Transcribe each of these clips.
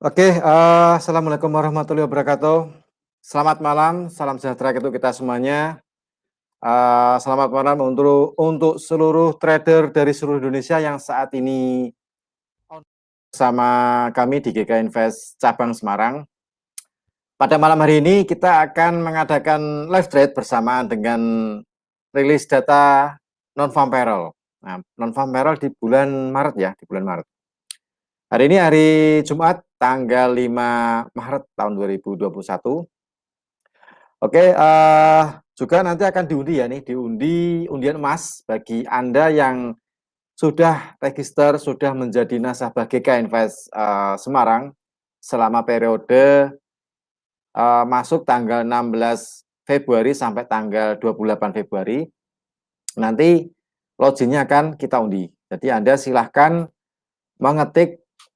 Oke, assalamualaikum warahmatullahi wabarakatuh. Selamat malam, salam sejahtera untuk kita semuanya. Selamat malam untuk seluruh trader dari seluruh Indonesia yang saat ini bersama kami di GK Invest cabang Semarang. Pada malam hari ini kita akan mengadakan live trade bersamaan dengan rilis data non-farm payroll. Nah, non-farm payroll di bulan Maret ya, di bulan Maret. Hari ini hari Jumat, tanggal 5 Maret tahun 2021. Oke, juga nanti akan diundi ya nih, diundi undian emas bagi Anda yang sudah register, sudah menjadi nasabah GK Invest Semarang selama periode masuk tanggal 16 Februari sampai tanggal 28 Februari. Nanti loginnya akan kita undi. Jadi Anda silahkan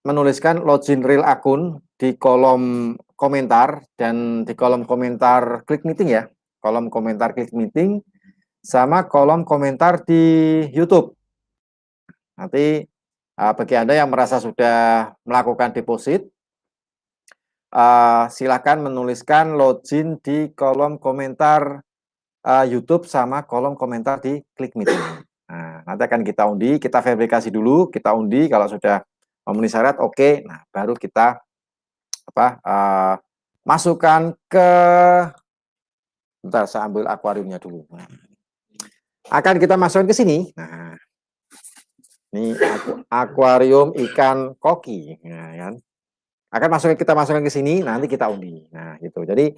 menuliskan login real akun di kolom komentar dan di kolom komentar klik meeting ya. Kolom komentar klik meeting sama kolom komentar di YouTube. Nanti bagi Anda yang merasa sudah melakukan deposit, silakan menuliskan login di kolom komentar YouTube sama kolom komentar di klik meeting. Nah, nanti akan kita undi, kita verifikasi dulu, kita undi kalau sudah memenuhi syarat, oke. Nah, baru kita masukkan ke, bentar saya ambil akuariumnya dulu. Nah, akan kita masukkan ke sini. Nah, ini akuarium ikan koki, nah, kan? Kita masukkan ke sini, nanti kita undi. Nah, gitu. Jadi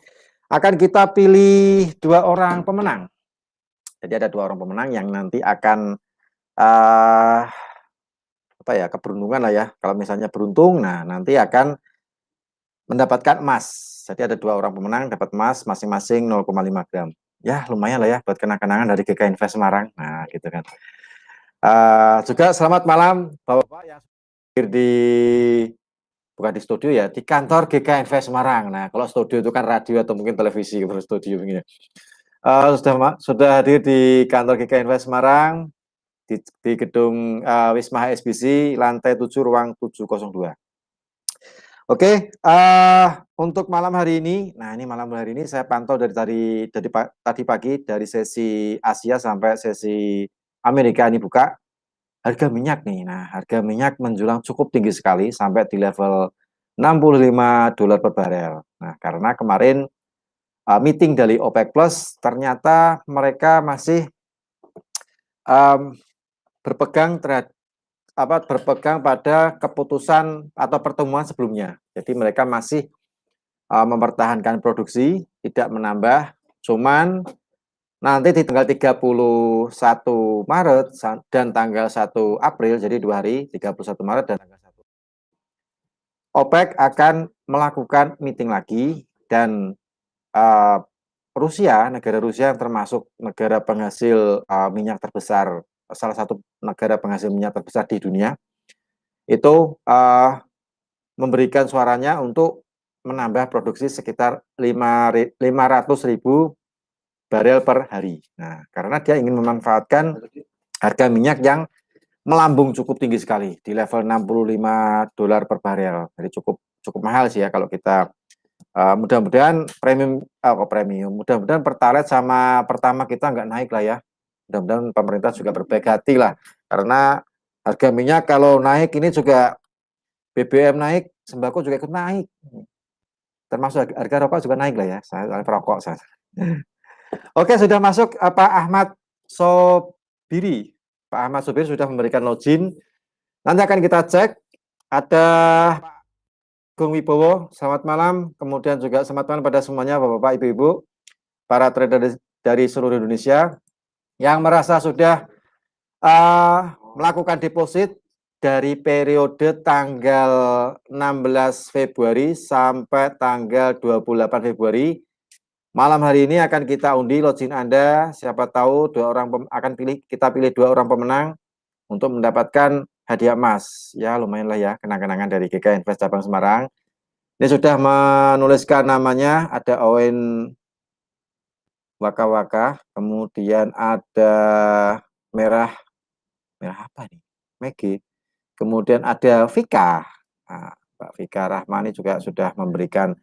akan kita pilih 2 orang pemenang. Jadi ada 2 orang pemenang yang nanti akan keberuntungan lah ya. Kalau misalnya beruntung, nah nanti akan mendapatkan emas. Jadi ada 2 orang pemenang dapat emas masing-masing 0,5 gram. Ya lumayan lah ya buat kenang-kenangan dari GK Invest Semarang. Nah gitu kan. Juga selamat malam Bapak-Bapak yang hadir bukan di studio ya, di kantor GK Invest Semarang. Nah kalau studio itu kan radio atau mungkin televisi, baru studio begini. Sudah hadir di kantor GK Invest Semarang di gedung Wisma HSBC lantai 7 ruang 702. Oke, untuk malam hari ini, nah ini malam hari ini saya pantau dari tadi pagi dari sesi Asia sampai sesi Amerika ini buka harga minyak nih. Nah, harga minyak menjulang cukup tinggi sekali sampai di level $65 per barel. Nah, karena kemarin meeting dari OPEC Plus ternyata mereka masih berpegang pada keputusan atau pertemuan sebelumnya. Jadi mereka masih mempertahankan produksi, tidak menambah, cuman nanti di tanggal 31 Maret dan tanggal 1 April, jadi 2 hari, 31 Maret dan tanggal 1. OPEC akan melakukan meeting lagi dan negara Rusia yang termasuk negara penghasil minyak terbesar, salah satu negara penghasil minyak terbesar di dunia, itu memberikan suaranya untuk menambah produksi sekitar 500.000 barel per hari. Nah, karena dia ingin memanfaatkan harga minyak yang melambung cukup tinggi sekali di level $65 per barel. Jadi cukup mahal sih ya kalau kita mudah-mudahan mudah-mudahan Pertalite sama Pertamax kita nggak naik lah ya. Mudah-mudahan pemerintah juga berbaik hati lah, karena harga minyak kalau naik ini juga BBM naik, sembako juga ikut naik. Termasuk harga rokok juga naik lah ya, saya perokok saya. Oke, sudah masuk Pak Ahmad Sobiri. Pak Ahmad Sobiri sudah memberikan login. Nanti akan kita cek. Ada Pak Gung Wibowo, selamat malam. Kemudian juga selamat malam pada semuanya Bapak-Bapak, Ibu-Ibu, para trader dari seluruh Indonesia yang merasa sudah melakukan deposit dari periode tanggal 16 Februari sampai tanggal 28 Februari. Malam hari ini akan kita undi login Anda. Siapa tahu kita pilih 2 orang pemenang untuk mendapatkan hadiah emas. Ya lumayan lah ya, kenang-kenangan dari GK Invest cabang Semarang. Ini sudah menuliskan namanya, ada Owen Waka-Waka, kemudian ada merah apa nih? Megi. Kemudian ada Vika. Nah, Pak Vika Rahmani juga sudah memberikan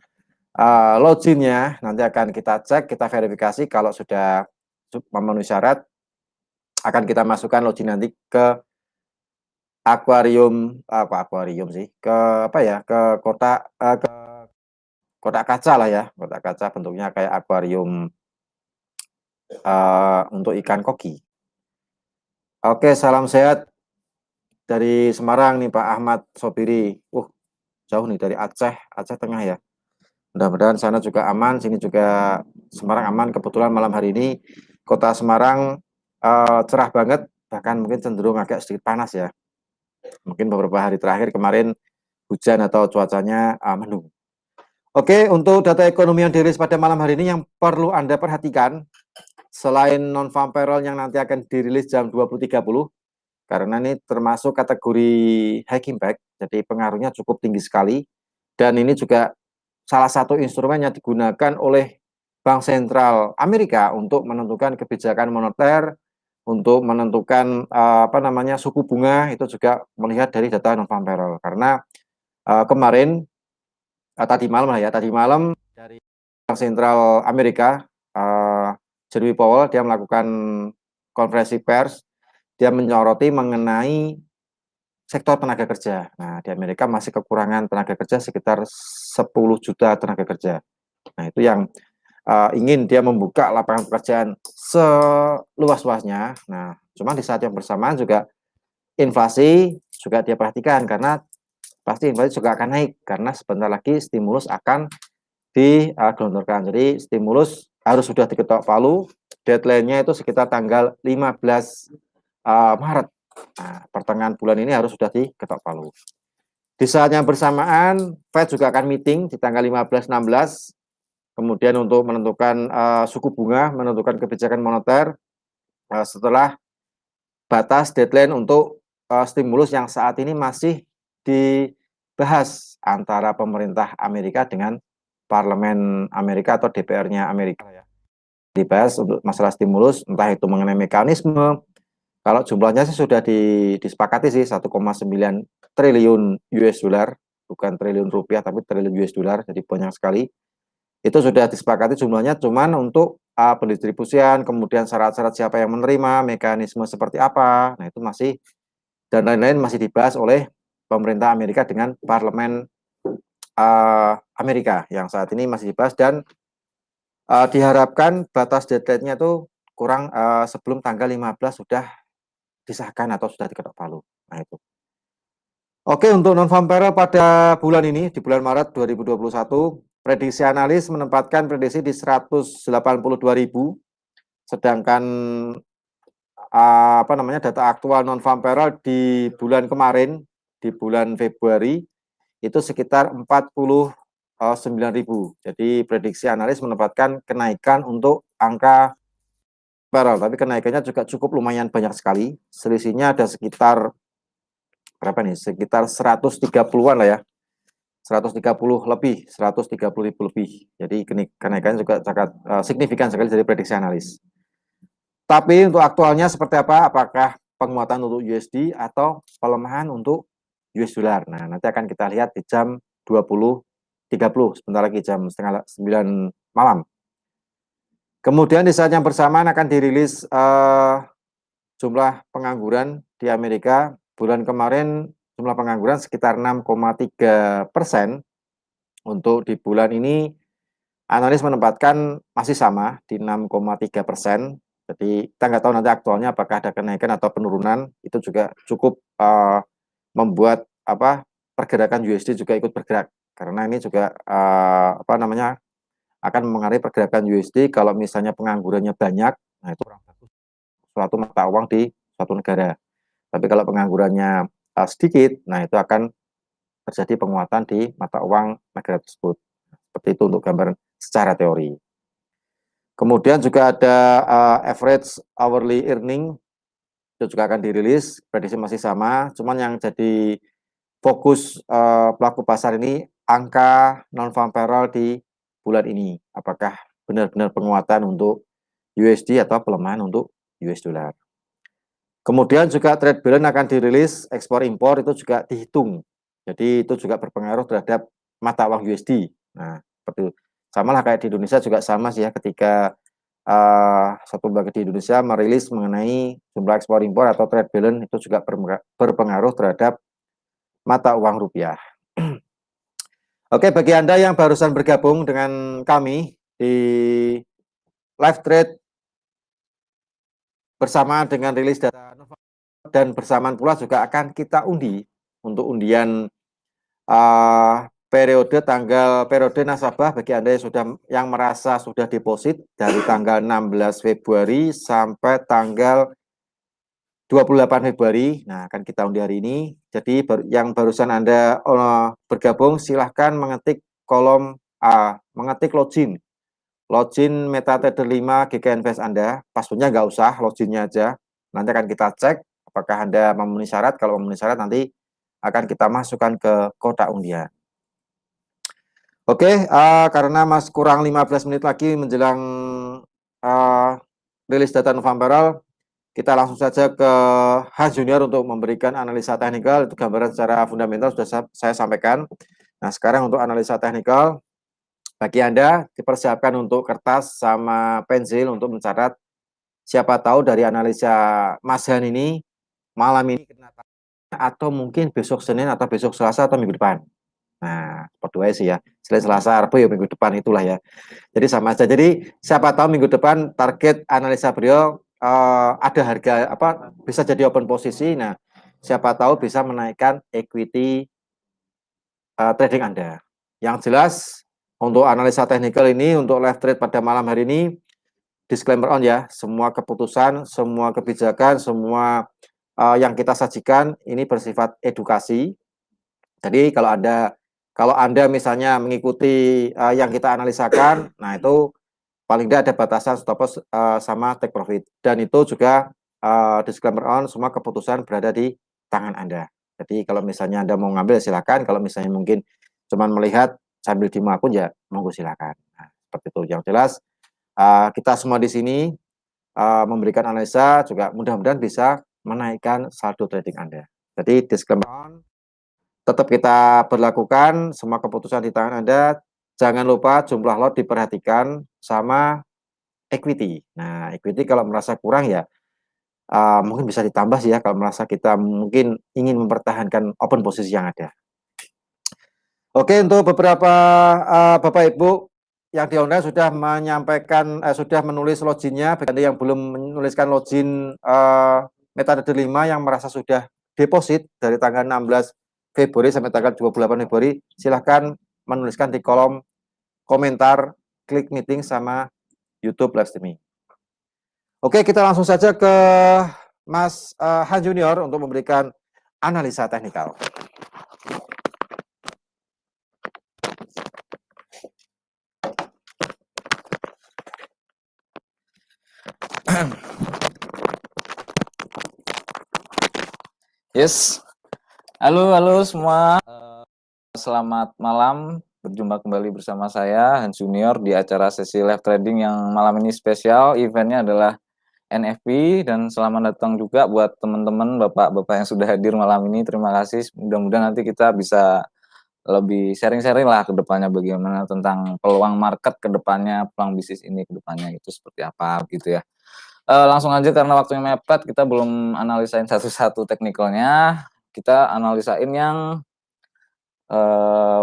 loginnya. Nanti akan kita cek, kita verifikasi kalau sudah memenuhi syarat, akan kita masukkan login nanti ke akuarium sih, ke apa ya, ke kotak kaca lah ya, kotak kaca bentuknya kayak akuarium untuk ikan koki. Oke, salam sehat dari Semarang nih Pak Ahmad Sobiri. Jauh nih dari Aceh, Aceh Tengah ya. Mudah-mudahan sana juga aman, sini juga Semarang aman. Kebetulan malam hari ini kota Semarang cerah banget, bahkan mungkin cenderung agak sedikit panas ya. Mungkin beberapa hari terakhir kemarin hujan atau cuacanya mendung. Oke, untuk data ekonomi yang dirilis pada malam hari ini yang perlu Anda perhatikan, selain non-farm payroll yang nanti akan dirilis jam 20.30, karena ini termasuk kategori high impact, jadi pengaruhnya cukup tinggi sekali, dan ini juga salah satu instrumen yang digunakan oleh Bank Sentral Amerika untuk menentukan kebijakan moneter, untuk menentukan suku bunga, itu juga melihat dari data non-farm payroll. Karena kemarin tadi malam dari Bank Sentral Amerika, Jeremy Powell, dia melakukan konferensi pers, dia menyoroti mengenai sektor tenaga kerja. Nah, di Amerika masih kekurangan tenaga kerja sekitar 10 juta tenaga kerja. Nah, itu yang ingin dia membuka lapangan pekerjaan seluas-luasnya. Nah, cuma di saat yang bersamaan juga inflasi juga dia perhatikan, karena pasti inflasi juga akan naik karena sebentar lagi stimulus akan digelontorkan. Jadi stimulus harus sudah diketok palu, deadline-nya itu sekitar tanggal 15 Maret. Nah, pertengahan bulan ini harus sudah diketok palu. Di saat yang bersamaan, Fed juga akan meeting di tanggal 15-16, kemudian untuk menentukan suku bunga, menentukan kebijakan moneter setelah batas deadline untuk stimulus yang saat ini masih dibahas antara pemerintah Amerika dengan Parlemen Amerika atau DPR-nya Amerika ya. Dibahas untuk masalah stimulus, entah itu mengenai mekanisme. Kalau jumlahnya sih sudah disepakati sih 1,9 triliun US dollar, bukan triliun rupiah tapi triliun US dollar, jadi banyak sekali. Itu sudah disepakati jumlahnya, cuman untuk pendistribusian, kemudian syarat-syarat siapa yang menerima, mekanisme seperti apa, nah itu masih, dan lain-lain masih dibahas oleh pemerintah Amerika dengan Parlemen Amerika yang saat ini masih dibahas, dan diharapkan batas deadline-nya itu kurang sebelum tanggal 15 sudah disahkan atau sudah diketok palu. Nah itu. Oke, untuk non-farm payroll pada bulan ini, di bulan Maret 2021, prediksi analis menempatkan prediksi di 182.000, sedangkan data aktual non-farm payroll di bulan kemarin, di bulan Februari, itu sekitar 49.000. Jadi prediksi analis menempatkan kenaikan untuk angka payroll, tapi kenaikannya juga cukup lumayan banyak sekali. Selisihnya ada sekitar berapa nih? Sekitar 130-an lah ya. 130 lebih, 130.000 lebih. Jadi kenaikannya juga sangat signifikan sekali dari prediksi analis. Tapi untuk aktualnya seperti apa? Apakah penguatan untuk USD atau pelemahan untuk US dollar? Nah, nanti akan kita lihat di jam 20.30, sebentar lagi jam setengah 9 malam. Kemudian di saat yang bersamaan akan dirilis jumlah pengangguran di Amerika. Bulan kemarin jumlah pengangguran sekitar 6,3%. Untuk di bulan ini analis menempatkan masih sama di 6,3%. Jadi kita nggak tahu nanti aktualnya apakah ada kenaikan atau penurunan. Itu juga cukup membuat pergerakan USD juga ikut bergerak, karena ini juga akan mengaruhi pergerakan USD. Kalau misalnya penganggurannya banyak, nah itu kurang bagus suatu mata uang di suatu negara. Tapi kalau penganggurannya sedikit, nah itu akan terjadi penguatan di mata uang negara tersebut. Seperti itu untuk gambaran secara teori. Kemudian juga ada average hourly earning, itu juga akan dirilis, prediksi masih sama, cuman yang jadi fokus pelaku pasar ini angka non-farm payroll di bulan ini. Apakah benar-benar penguatan untuk USD atau pelemahan untuk US dollar. Kemudian juga trade balance akan dirilis, ekspor impor itu juga dihitung Jadi itu juga berpengaruh terhadap mata uang USD. Nah, seperti itu. Sama lah kayak di Indonesia juga sama sih ya, ketika satu lembaga di Indonesia merilis mengenai jumlah ekspor impor atau trade balance, itu juga berpengaruh terhadap mata uang rupiah. Oke, bagi Anda yang barusan bergabung dengan kami di live trade bersama dengan rilis data dan bersamaan pula juga akan kita undi untuk undian periode nasabah bagi Anda yang merasa sudah deposit dari tanggal 16 Februari sampai tanggal 28 Februari. Nah, akan kita undi hari ini. Jadi yang barusan Anda bergabung, silahkan mengetik kolom mengetik login MetaTrader 5 GKInvest Anda. Passwordnya nggak usah, loginnya aja. Nanti akan kita cek apakah Anda memenuhi syarat. Kalau memenuhi syarat, nanti akan kita masukkan ke kotak undian. Oke, karena Mas kurang 15 menit lagi menjelang rilis data November, kita langsung saja ke Hans Junior untuk memberikan analisa teknikal. Itu gambaran secara fundamental sudah saya sampaikan. Nah, sekarang untuk analisa teknikal, bagi Anda dipersiapkan untuk kertas sama pensil untuk mencatat. Siapa tahu dari analisa Mas Han ini malam ini atau mungkin besok Senin atau besok Selasa atau minggu depan. Nah, berdua sih ya. Selain Selasa, Rabu ya minggu depan itulah ya. Jadi sama aja. Jadi siapa tahu minggu depan target analisa beliau ada harga apa bisa jadi open posisi. Nah, siapa tahu bisa menaikkan equity trading Anda. Yang jelas untuk analisa teknikal ini untuk live trade pada malam hari ini disclaimer on ya, semua keputusan, semua kebijakan, semua yang kita sajikan ini bersifat edukasi. Jadi kalau Anda misalnya mengikuti yang kita analisakan, nah itu paling tidak ada batasan stop loss sama take profit. Dan itu juga disclaimer on, semua keputusan berada di tangan Anda. Jadi kalau misalnya Anda mau ngambil silakan, kalau misalnya mungkin cuma melihat sambil demo akun ya monggo silakan. Nah, seperti itu. Yang jelas kita semua di sini memberikan analisa juga mudah-mudahan bisa menaikkan saldo trading Anda. Jadi disclaimer on, tetap kita berlakukan, semua keputusan di tangan Anda. Jangan lupa jumlah lot diperhatikan sama equity. Nah, equity kalau merasa kurang ya mungkin bisa ditambah sih ya kalau merasa kita mungkin ingin mempertahankan open posisi yang ada. Oke, untuk beberapa Bapak Ibu yang di online sudah menyampaikan, sudah menulis loginnya. Bagi Anda yang belum menuliskan login MetaTrader 5 yang merasa sudah deposit dari tanggal 16 Februari sampai tanggal 28 Februari, silahkan menuliskan di kolom komentar, klik meeting sama YouTube live streaming. Oke, kita langsung saja ke Mas Han Junior untuk memberikan analisa teknikal. Yes, halo semua. Selamat malam. Berjumpa kembali bersama saya Hans Junior di acara sesi live trading yang malam ini spesial. Eventnya adalah NFP dan selamat datang juga buat teman-teman bapak-bapak yang sudah hadir malam ini. Terima kasih. Mudah-mudahan nanti kita bisa lebih sharing-sharing lah ke depannya bagaimana tentang peluang market ke depannya, peluang bisnis ini ke depannya itu seperti apa gitu ya. Langsung aja karena waktunya mepet, kita belum analisain satu-satu teknikalnya. Kita analisain yang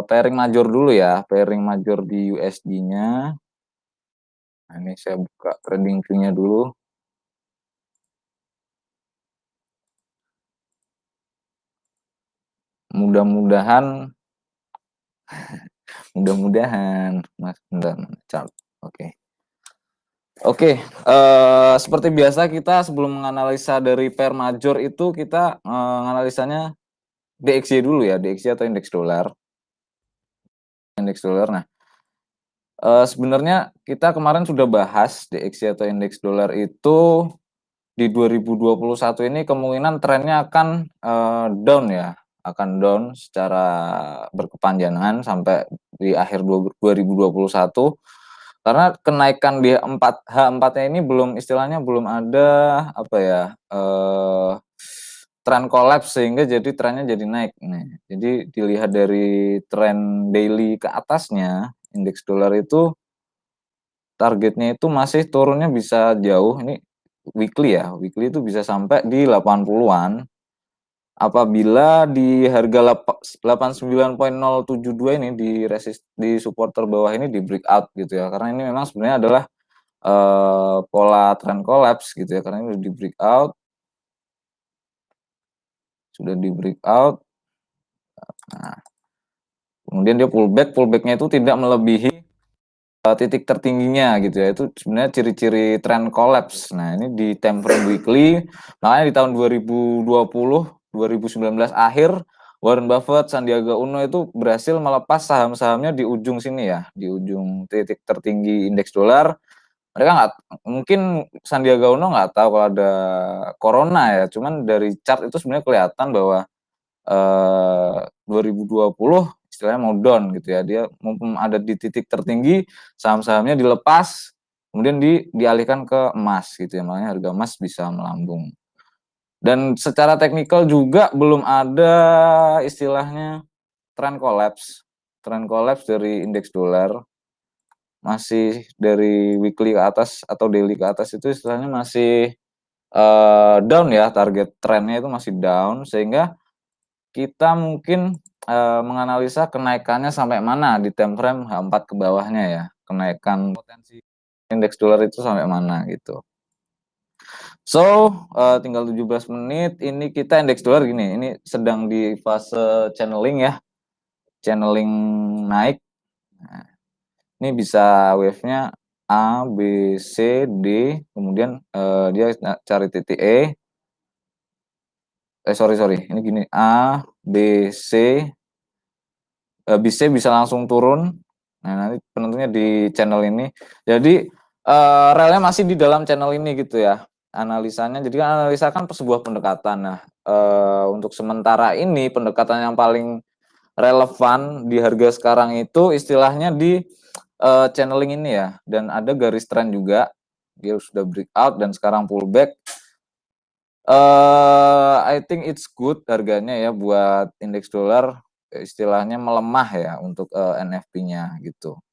pairing major dulu ya, pairing major di USD-nya. Nah, ini saya buka trading view-nya dulu. Mudah-mudahan Mas, bentar, chart. Oke. Seperti biasa kita sebelum menganalisa dari pair major itu kita menganalisanya DXY dulu ya, DXY atau indeks dolar. Nah, sebenarnya kita kemarin sudah bahas DXY atau indeks dolar itu di 2021 ini kemungkinan trennya akan down ya, akan down secara berkepanjangan sampai di akhir 2021 karena kenaikan di H4-nya ini belum istilahnya belum ada apa ya tren collapse sehingga jadi trennya jadi naik. Nah, jadi dilihat dari tren daily ke atasnya, indeks dolar itu targetnya itu masih turunnya bisa jauh. Ini weekly ya, weekly itu bisa sampai di 80-an. Apabila di harga 89.072 ini di support terbawah ini di breakout gitu ya. Karena ini memang sebenarnya adalah pola trend collapse gitu ya. Karena ini di breakout, sudah di breakout. Nah, kemudian dia pullbacknya itu tidak melebihi titik tertingginya gitu ya. Itu sebenarnya ciri-ciri trend collapse. Nah, ini di time frame weekly, makanya di tahun 2020, 2019 akhir, Warren Buffett, Sandiaga Uno itu berhasil melepas saham-sahamnya di ujung sini ya, di ujung titik tertinggi indeks dolar. Mereka nggak, mungkin Sandiaga Uno nggak tahu kalau ada corona ya, cuman dari chart itu sebenarnya kelihatan bahwa 2020 istilahnya mau down gitu ya. Dia mumpung ada di titik tertinggi, saham-sahamnya dilepas, kemudian dialihkan ke emas gitu ya. Makanya harga emas bisa melambung. Dan secara teknikal juga belum ada istilahnya trend collapse. Trend collapse dari indeks dolar masih dari weekly ke atas atau daily ke atas itu istilahnya masih down ya, target trennya itu masih down sehingga kita mungkin, menganalisa kenaikannya sampai mana di time frame H4 ke bawahnya ya, kenaikan potensi indeks dolar itu sampai mana gitu. So, tinggal 17 menit, ini kita indeks dolar gini, ini sedang di fase channeling ya, channeling naik. Nah, ini bisa wave-nya A, B, C, D, kemudian, dia cari titik E, sorry, ini gini, A, B, C, bisa langsung turun. Nah, nanti penentunya di channel ini. Jadi, relnya masih di dalam channel ini gitu ya, analisanya. Jadi kan analisa kan sebuah pendekatan. Nah, untuk sementara ini pendekatan yang paling relevan di harga sekarang itu istilahnya di, channeling ini ya, dan ada garis tren juga. Dia sudah breakout dan sekarang pullback. I think it's good harganya ya buat indeks dolar, istilahnya melemah ya untuk, NFP-nya gitu.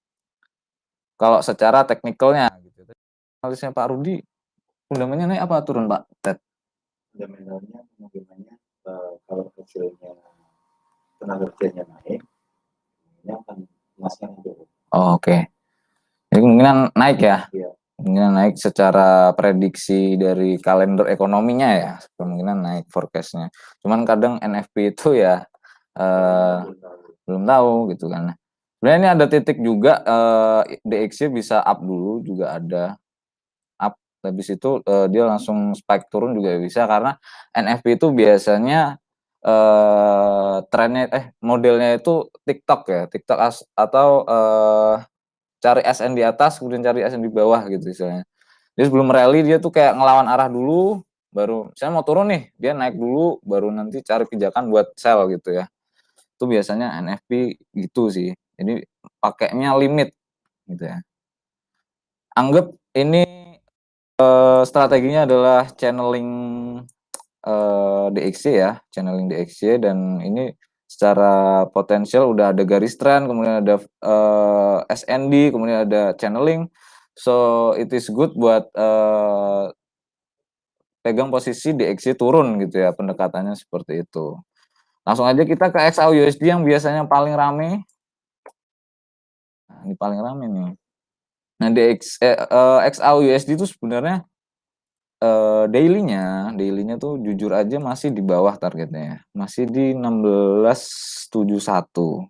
Kalau secara teknikalnya gitu. Analisnya Pak Rudi, fundamennya naik apa turun Pak Ted? Fundamentalnya kemungkinannya kalau tenaga kerjanya naik, ini akan emasnya akan turun. Oh, oke. Jadi kemungkinan naik ya? Iya. Kemungkinan naik secara prediksi dari kalender ekonominya ya, kemungkinan naik forecast-nya. Cuman kadang NFP itu ya, belum tahu gitu kan. Sebenarnya ini ada titik juga, DXY bisa up dulu juga ada. Up, habis itu, dia langsung spike turun juga bisa karena NFP itu biasanya, modelnya itu TikTok ya, TikTok atau, cari SN di atas kemudian cari SN di bawah gitu istilahnya. Jadi sebelum rally dia tuh kayak ngelawan arah dulu, baru misalnya mau turun nih, dia naik dulu baru nanti cari pijakan buat sell gitu ya. Itu biasanya NFP gitu sih. Jadi pakainya limit gitu ya. Anggap ini, strateginya adalah channeling, DXY ya, channeling DXY dan ini secara potensial udah ada garis tren, kemudian ada, SND, kemudian ada channeling. So it is good buat, pegang posisi DXY turun gitu ya, pendekatannya seperti itu. Langsung aja kita ke XAUUSD yang biasanya paling rame. Nah, ini paling rame nih. Nah, XAUUSD itu sebenarnya, daily-nya tuh jujur aja masih di bawah targetnya ya, masih di 1671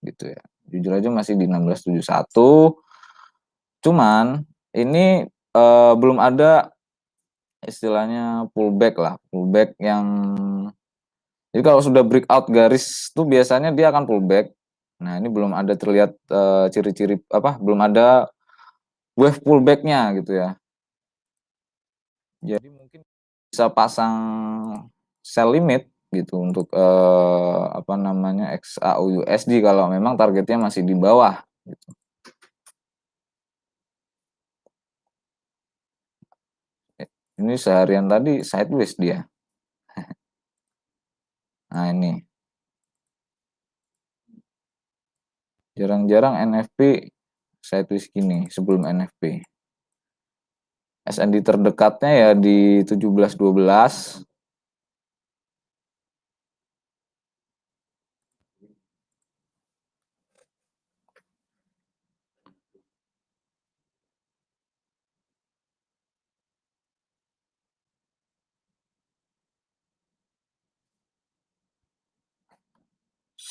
gitu ya. Jujur aja masih di 1671, cuman ini, belum ada istilahnya pullback yang jadi kalau sudah breakout garis tuh biasanya dia akan pullback. Nah, ini belum ada terlihat, ciri-ciri belum ada wave pullback-nya gitu ya. Jadi mungkin bisa pasang sell limit gitu untuk, XAUUSD kalau memang targetnya masih di bawah gitu. Ini seharian tadi sideways dia. Nah, ini. Jarang-jarang NFP sideways gini sebelum NFP. SND terdekatnya ya di 17.12.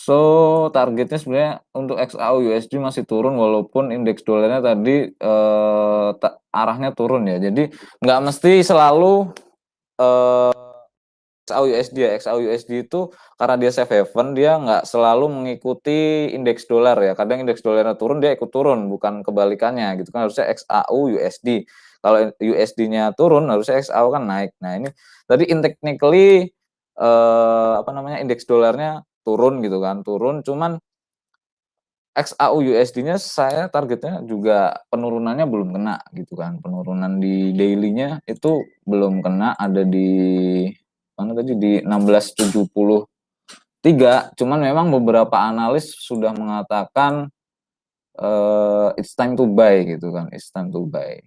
So, targetnya sebenarnya untuk XAU USD masih turun walaupun indeks dolarnya tadi arahnya turun ya. Jadi nggak mesti selalu XAU USD ya. XAU USD itu karena dia safe haven, dia nggak selalu mengikuti indeks dolar ya. Kadang indeks dolarnya turun, dia ikut turun, bukan kebalikannya gitu kan. Harusnya XAU USD. Kalau USD-nya turun, harusnya XAU kan naik. Nah, ini tadi technically indeks dolarnya turun gitu kan, turun, cuman XAU USD-nya saya targetnya juga penurunannya belum kena gitu kan, penurunan di daily-nya itu belum kena, ada di mana tadi, di 1673, cuman memang beberapa analis sudah mengatakan it's time to buy gitu kan, it's time to buy.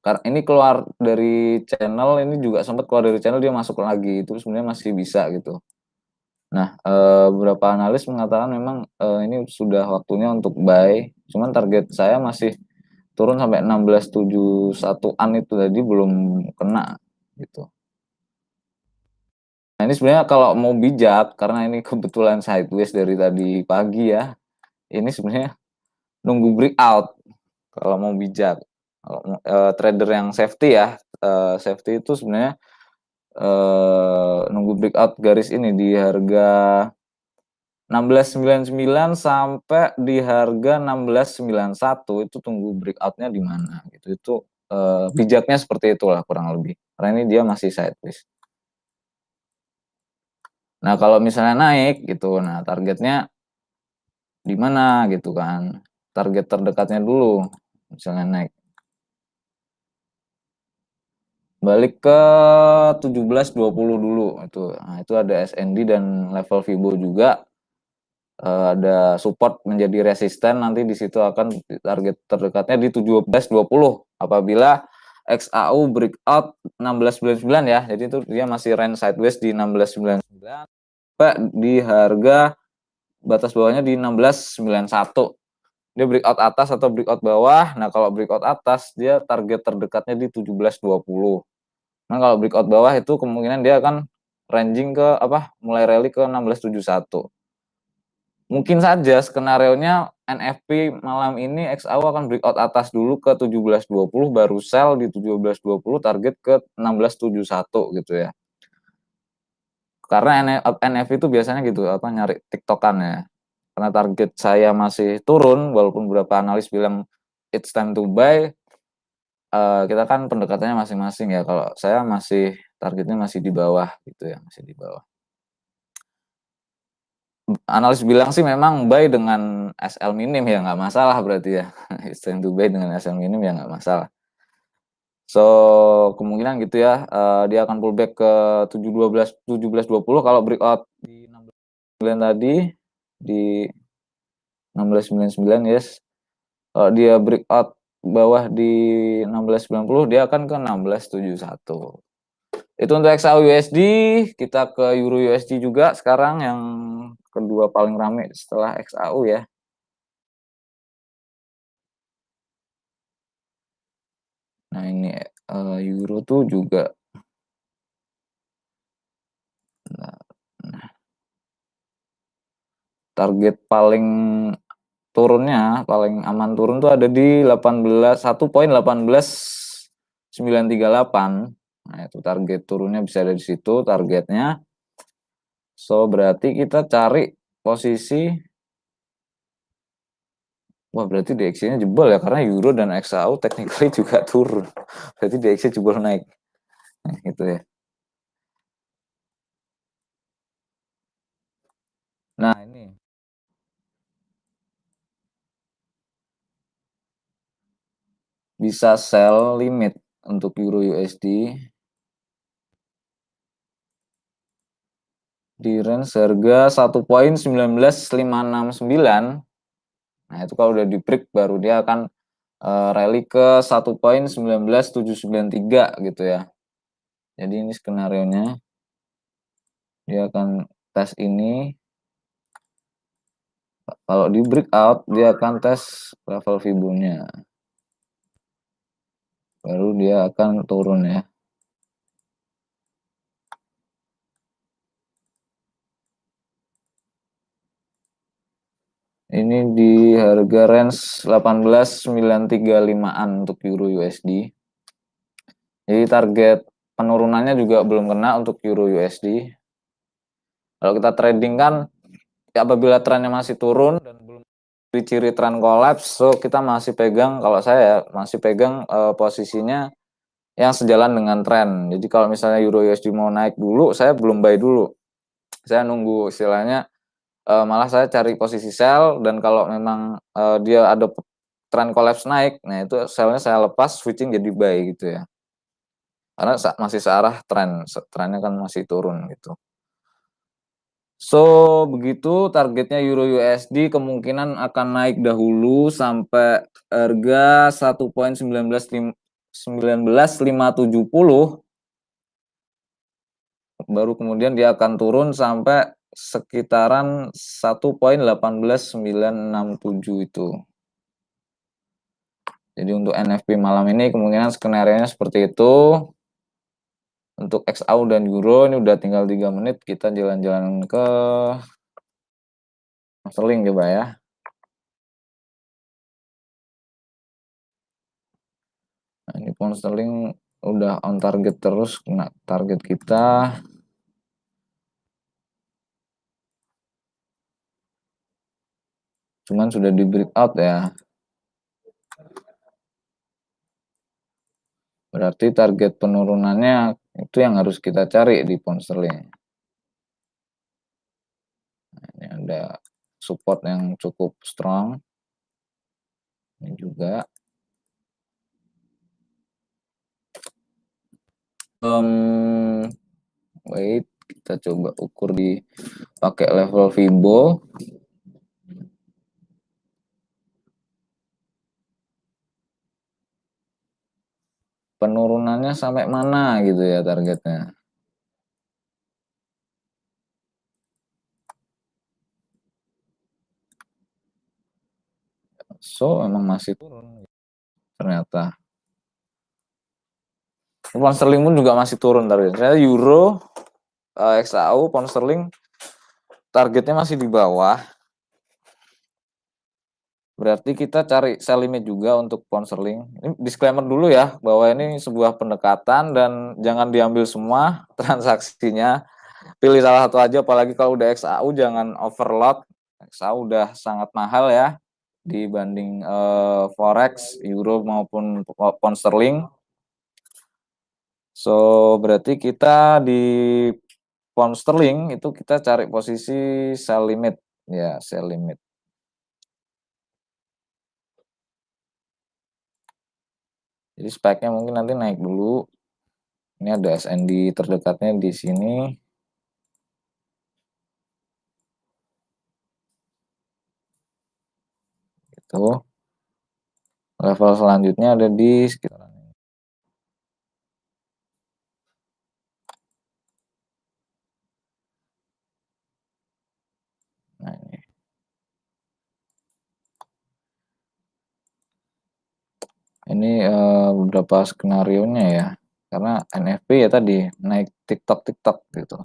Karena ini keluar dari channel, ini juga sempat keluar dari channel, dia masuk lagi, itu sebenarnya masih bisa gitu. Nah, beberapa analis mengatakan memang, ini sudah waktunya untuk buy, cuman target saya masih turun sampai 1671-an itu tadi belum kena, gitu. Nah, ini sebenarnya kalau mau bijak, karena ini kebetulan sideways dari tadi pagi ya, ini sebenarnya nunggu breakout kalau mau bijak. Kalau trader yang safety ya, safety itu sebenarnya, nunggu breakout garis ini di harga 1699 sampai di harga 1691 itu tunggu breakout-nya di mana gitu. Itu bijaknya seperti itulah kurang lebih. Karena ini dia masih sideways. Nah, kalau misalnya naik gitu, nah targetnya di mana gitu kan. Target terdekatnya dulu misalnya naik. Balik ke 17.20 dulu itu. Nah, itu ada SND dan level Fibo juga. Ada support menjadi resisten, nanti di situ akan target terdekatnya di 17.20 apabila XAU breakout 16.99 ya. Jadi itu dia masih range sideways di 16.99 sampai di harga batas bawahnya di 16.91. Dia breakout atas atau breakout bawah. Nah, kalau breakout atas dia target terdekatnya di 17.20. Nah, kalau breakout bawah itu kemungkinan dia akan ranging ke mulai rally ke 16.71. Mungkin saja skenarionya NFP malam ini XAU akan breakout atas dulu ke 17.20 baru sell di 17.20 target ke 16.71 gitu ya. Karena NFP itu biasanya gitu nyari tiktokan ya. Karena target saya masih turun walaupun beberapa analis bilang it's time to buy. Kita kan pendekatannya masing-masing ya. Kalau saya masih targetnya masih di bawah gitu ya, masih di bawah. Analis bilang sih memang buy dengan SL minim ya nggak masalah berarti ya. Stand to buy dengan SL minim ya nggak masalah. So kemungkinan gitu ya, dia akan pullback ke 17.20 kalau breakout di 16.9 tadi, di 16.99 yes. Kalau dia breakout bawah di 16.90 dia akan ke 16.71. Itu untuk XAU USD, kita ke Euro USD juga sekarang yang kedua paling rame setelah XAU ya. Nah, ini Euro tuh juga nah, target paling turunnya, paling aman turun tuh ada di 1.1838. Nah, itu target turunnya bisa ada di situ targetnya. So, berarti kita cari posisi. Wah, berarti DXY-nya jebol ya, karena Euro dan XAU technically juga turun. Berarti DXY jebol naik. Nah, gitu ya. Nah, ini. Bisa sell limit untuk Euro USD. di range harga 1.19569. Nah, itu kalau udah di break baru dia akan rally ke 1.19793 gitu ya. Jadi ini skenarionya. Dia akan tes ini. Kalau di breakout dia akan tes level Fibo-nya. Baru dia akan turun ya. Ini di harga range 18.935-an untuk Euro USD. Jadi target penurunannya juga belum kena untuk Euro USD. Kalau kita trading kan ya apabila trennya masih turun dan belum ciri-ciri tren collapse, so kita masih pegang, kalau saya ya masih pegang posisinya yang sejalan dengan tren. Jadi kalau misalnya Euro USD mau naik dulu, saya belum buy dulu. Saya nunggu istilahnya malah saya cari posisi sell, dan kalau memang dia ada tren collapse naik, nah itu sellnya saya lepas, switching jadi buy gitu ya. Karena masih searah trennya kan masih turun gitu. So begitu targetnya Euro USD kemungkinan akan naik dahulu sampai harga 1.19570, baru kemudian dia akan turun sampai sekitaran 1.18967 itu. Jadi untuk NFP malam ini kemungkinan skenario-nya seperti itu. Untuk XAU dan Euro ini udah tinggal 3 menit, kita jalan-jalan ke sterling coba ya. Nah, ini pound sterling udah on target terus, kena target kita. Cuman sudah di breakout ya. Berarti target penurunannya itu yang harus kita cari di pound sterling. Nah, ini ada support yang cukup strong. Ini juga. Wait, kita coba ukur di pakai level Fibo. Penurunannya sampai mana gitu ya targetnya. So emang masih turun ternyata. Pound sterling pun juga masih turun targetnya. Euro, XAU, pound sterling targetnya masih di bawah. Berarti kita cari sell limit juga untuk pound sterling. Ini disclaimer dulu ya, bahwa ini sebuah pendekatan dan jangan diambil semua transaksinya. Pilih salah satu aja, apalagi kalau udah XAU jangan overload. XAU udah sangat mahal ya dibanding forex, euro maupun pound sterling. So berarti kita di pound sterling itu kita cari posisi sell limit ya, sell limit. Jadi spike-nya mungkin nanti naik dulu. Ini ada SND terdekatnya di sini. Itu. Level selanjutnya ada di sekitaran ini. Nah, ini. Ini beberapa skenario-nya ya. Karena NFP ya tadi naik TikTok gitu.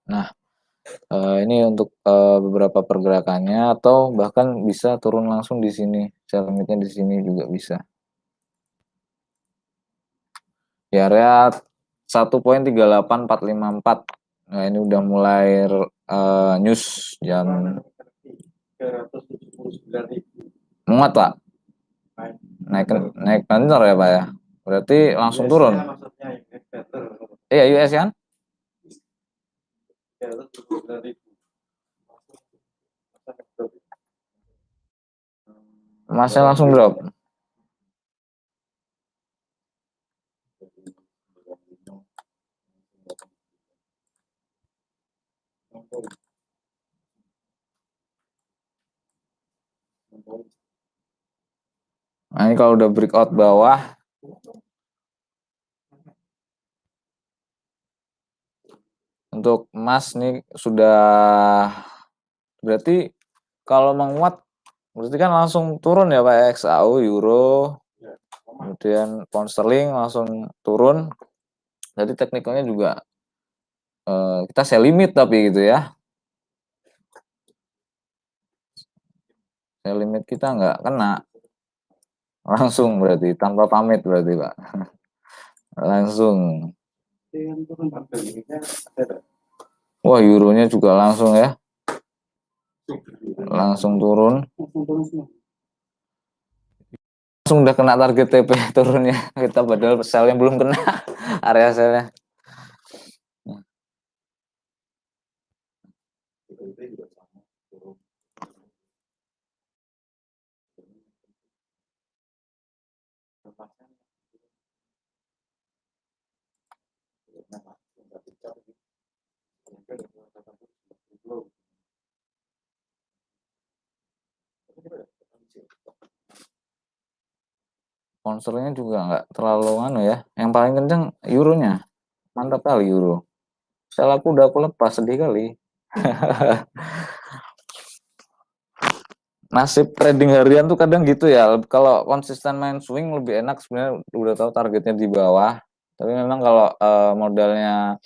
Nah, ini untuk beberapa pergerakannya, atau bahkan bisa turun langsung di sini. Sell limitnya di sini juga bisa. Di area 1.38454. Nah, ini udah mulai news jam 379.000. muat Pak. Naik bener ya Pak ya. Berarti langsung turun. Iya US kan? Masnya langsung drop. Nah, ini kalau udah breakout bawah, untuk emas nih sudah, berarti kalau menguat berarti kan langsung turun ya Pak, XAU, Euro, kemudian pound sterling langsung turun. Jadi teknikalnya juga kita sell limit tapi gitu ya. Sell limit kita nggak kena. Langsung berarti tanpa pamit berarti Pak. Langsung. Wah, euronya juga langsung ya. Langsung turun. Langsung udah kena target TP turunnya. Kita padahal sell yang belum kena area sellnya. Sponsornya juga nggak terlalu anu ya. Yang paling kenceng euronya. Mantap kali euro. Sel aku udah aku lepas, sedih kali. Nasib trading harian tuh kadang gitu ya. Kalau konsisten main swing lebih enak sebenarnya, udah tahu targetnya di bawah. Tapi memang kalau modalnya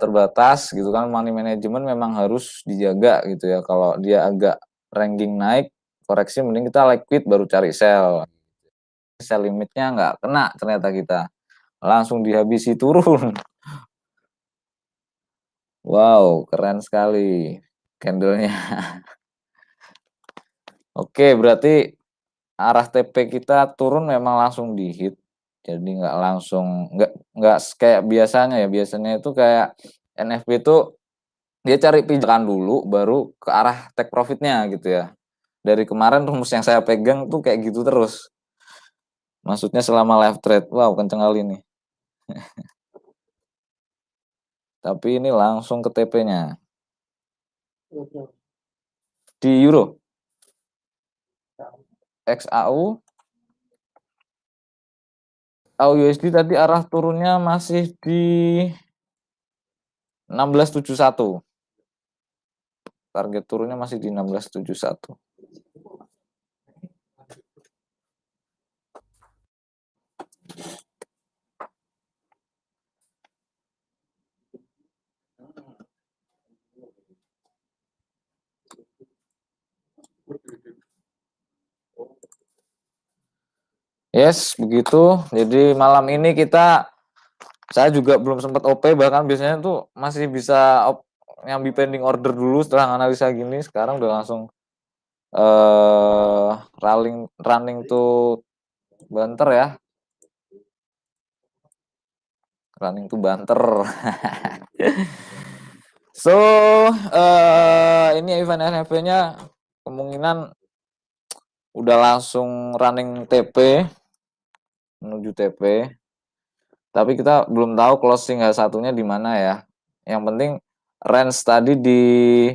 terbatas gitu kan, money management memang harus dijaga gitu ya. Kalau dia agak ranking naik, koreksi mending kita liquid baru cari sell. Sell limitnya nggak kena ternyata kita. Langsung dihabisi turun. Wow, keren sekali candlenya. Oke, berarti arah TP kita turun memang langsung di hit. Jadi nggak langsung, nggak kayak biasanya ya. Biasanya itu kayak NFP itu dia cari pijakan dulu baru ke arah take profitnya gitu ya. Dari kemarin rumus yang saya pegang tuh kayak gitu terus. Maksudnya selama live trade. Wow, kenceng kali nih. Tapi ini langsung ke TP-nya. Di euro. XAU. AUUSD tadi arah turunnya masih di 1671. Target turunnya masih di 1671. Yes, begitu. Jadi malam ini saya juga belum sempat OP, bahkan biasanya tuh masih bisa nyambi pending order dulu setelah analisa gini. Sekarang udah langsung running tuh banter ya. Running tuh banter. So, ini event NFP-nya kemungkinan udah langsung running TP menuju TP. Tapi kita belum tahu closing satunya di mana ya. Yang penting range tadi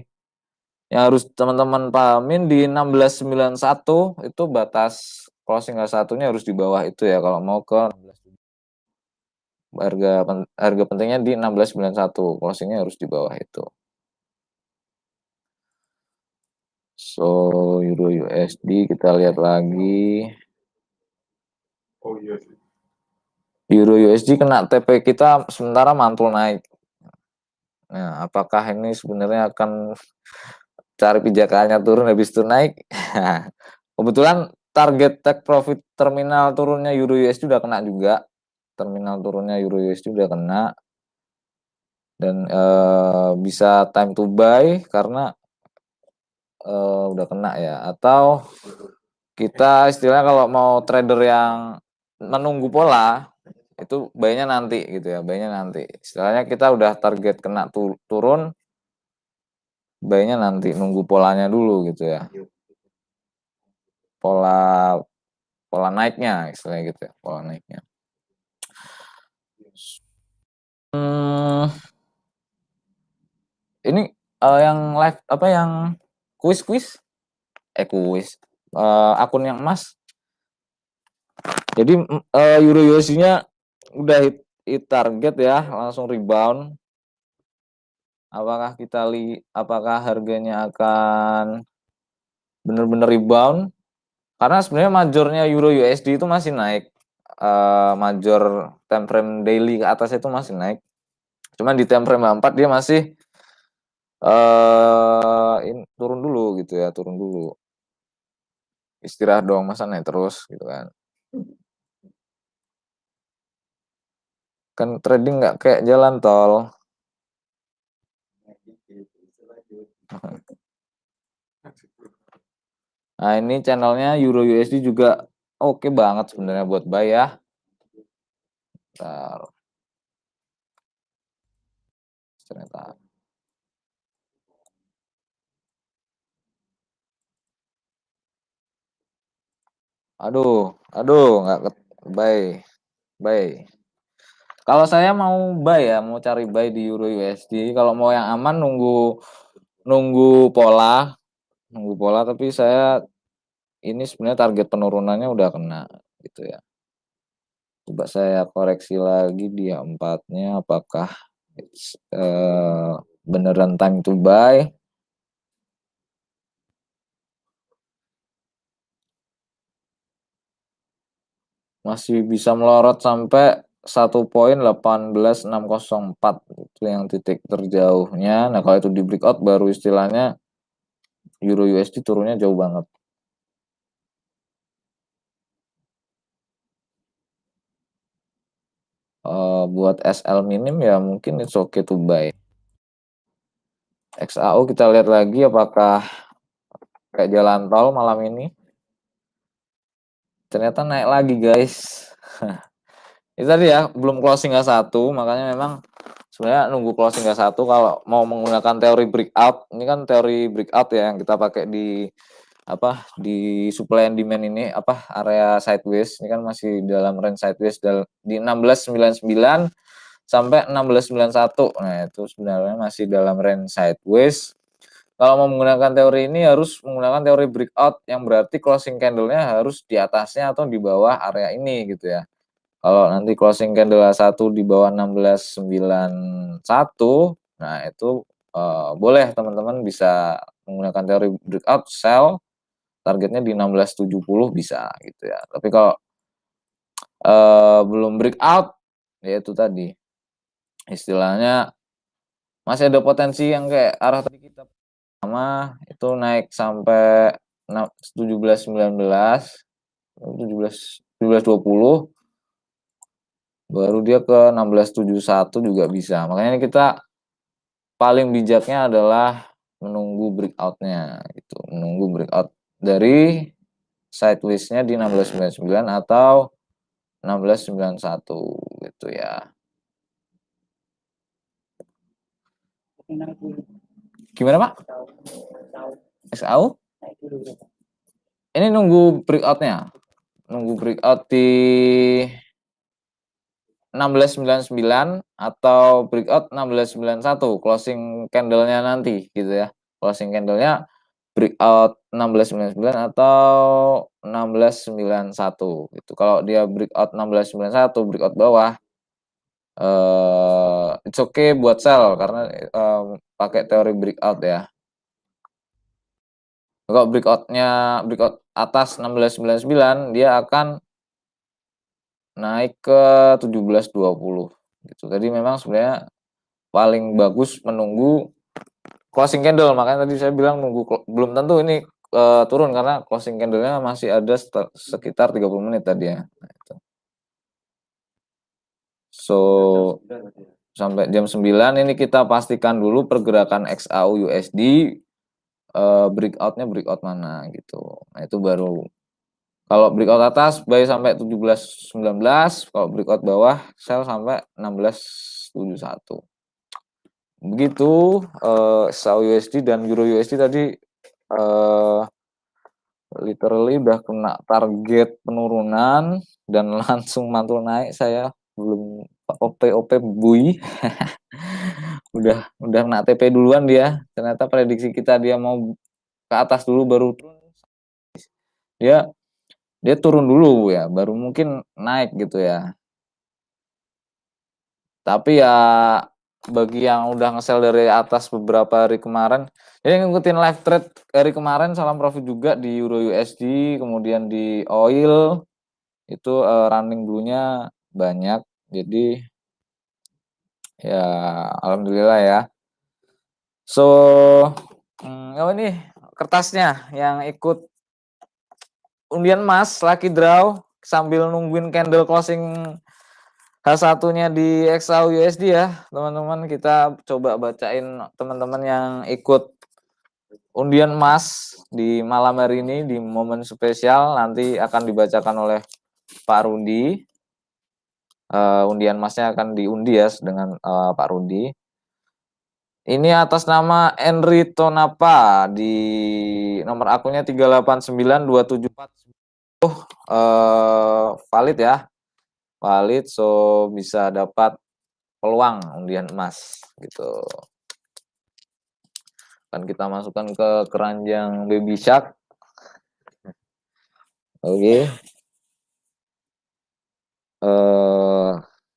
yang harus teman-teman pahamin di 1691 itu batas closing satunya harus di bawah itu ya kalau mau ke harga pentingnya di 1691, closingnya harus di bawah itu. So, Euro USD kita lihat lagi. Euro USD kena TP kita sementara mantul naik. Nah, apakah ini sebenarnya akan cari pijakannya turun habis itu naik? Kebetulan target take profit terminal turunnya Euro USD udah kena juga. Terminal turunnya Euro USD udah kena. Dan bisa time to buy karena udah kena ya. Atau kita istilahnya kalau mau trader yang menunggu pola itu buy-nya nanti gitu ya, buy-nya nanti. Istilahnya kita udah target kena turun, buy-nya nanti, nunggu polanya dulu gitu ya. Pola naiknya istilahnya gitu ya, pola naiknya. Ini yang live apa yang kuis akun yang emas. Jadi Euro USD-nya udah hit target ya, langsung rebound. Apakah harganya akan benar-benar rebound? Karena sebenarnya majornya Euro USD itu masih naik. Major time frame daily ke atas itu masih naik. Cuman di time frame 4 dia masih turun dulu gitu ya, turun dulu. Istirahat doang, masa naik terus gitu kan. Kan trading nggak kayak jalan tol. Nah, ini channelnya Euro USD juga oke banget sebenarnya buat buy ya. Bentar. Ternyata. Aduh, nggak buy. Kalau saya mau buy ya, mau cari buy di Euro USD. Kalau mau yang aman nunggu pola, tapi saya ini sebenarnya target penurunannya udah kena gitu ya. Coba saya koreksi lagi di 4-nya, apakah beneran time to buy. Masih bisa melorot sampai 1.18604 itu yang titik terjauhnya. Nah, kalau itu di breakout baru istilahnya Euro USD turunnya jauh banget. Buat SL minim ya mungkin it's okay to buy. XAU kita lihat lagi apakah kayak jalan tol malam ini. Ternyata naik lagi guys. Itu tadi ya belum closing K1, makanya memang sebenarnya nunggu closing K1 kalau mau menggunakan teori breakout. Ini kan teori breakout ya yang kita pakai di di supply and demand ini area sideways. Ini kan masih dalam range sideways di 1699 sampai 1691. Nah, itu sebenarnya masih dalam range sideways. Kalau mau menggunakan teori ini harus menggunakan teori breakout yang berarti closing candle-nya harus di atasnya atau di bawah area ini gitu ya. Kalau nanti closing candle 1 di bawah 1691, nah itu boleh teman-teman bisa menggunakan teori breakout sell, targetnya di 1670 bisa gitu ya. Tapi kalau belum breakout, ya itu tadi istilahnya masih ada potensi yang kayak arah tadi kita sama itu naik sampai 1720 baru dia ke 1671 juga bisa. Makanya kita paling bijaknya adalah menunggu breakout-nya gitu, menunggu breakout dari sideways-nya di 1699 atau 1691 gitu ya. Gimana Pak? XAU? Ini nunggu breakout-nya. Nunggu breakout di 1699 atau breakout 1691 closing candle-nya nanti gitu ya. Closing candle-nya breakout 1699 atau 1691 gitu. Kalau dia breakout 1691 breakout bawah it's okay buat sell karena pakai teori breakout ya. Kalau breakout atas 1699 dia akan naik ke 1720 gitu. Jadi memang sebenarnya paling bagus menunggu closing candle. Makanya tadi saya bilang belum tentu ini turun karena closing candle-nya masih ada sekitar 30 menit tadi ya. Nah, itu. So sampai jam 9 ini kita pastikan dulu pergerakan XAU USD breakout-nya breakout mana gitu. Nah, itu baru kalau breakout atas buy sampai 1719, kalau breakout bawah sell sampai 1671. Begitu XAU USD dan Euro USD tadi literally udah kena target penurunan dan langsung mantul naik. Saya belum OP bui. udah kena TP duluan dia. Ternyata prediksi kita dia mau ke atas dulu baru turun. dia dia turun dulu ya, baru mungkin naik gitu ya. Tapi ya bagi yang udah nge-sell dari atas beberapa hari kemarin, jadi ngikutin live trade hari kemarin salam profit juga di Euro USD, kemudian di oil itu running blue-nya banyak. Jadi ya alhamdulillah ya. So, oh ini kertasnya yang ikut undian emas lucky draw sambil nungguin candle closing H1-nya di XAU USD ya, teman-teman. Kita coba bacain teman-teman yang ikut undian emas di malam hari ini di momen spesial, nanti akan dibacakan oleh Pak Rudi. Undian emasnya akan diundi ya dengan Pak Rudi. Ini atas nama Henry Tonapa di nomor akunnya 3892744. Valid ya. Valid, so bisa dapat peluang undian emas gitu. Akan kita masukkan ke keranjang Baby Shark. Oke.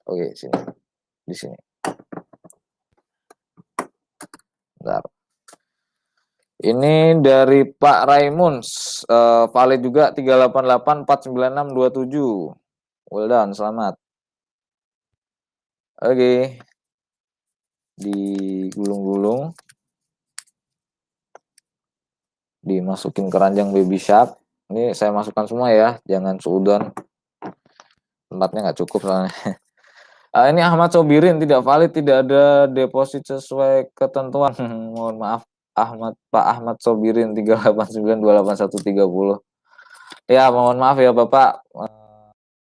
Oke, sini. Di sini. Bentar. Ini dari Pak Raimunds, valid juga 388496627. Well done, selamat. Oke. Digulung-gulung. Dimasukin keranjang Baby Shark. Ini saya masukkan semua ya, jangan seudon. Tempatnya nggak cukup soalnya. Ini Ahmad Sobirin tidak valid, tidak ada deposit sesuai ketentuan. Mohon maaf Pak Ahmad Sobirin 389281130. Ya, mohon maaf ya Bapak.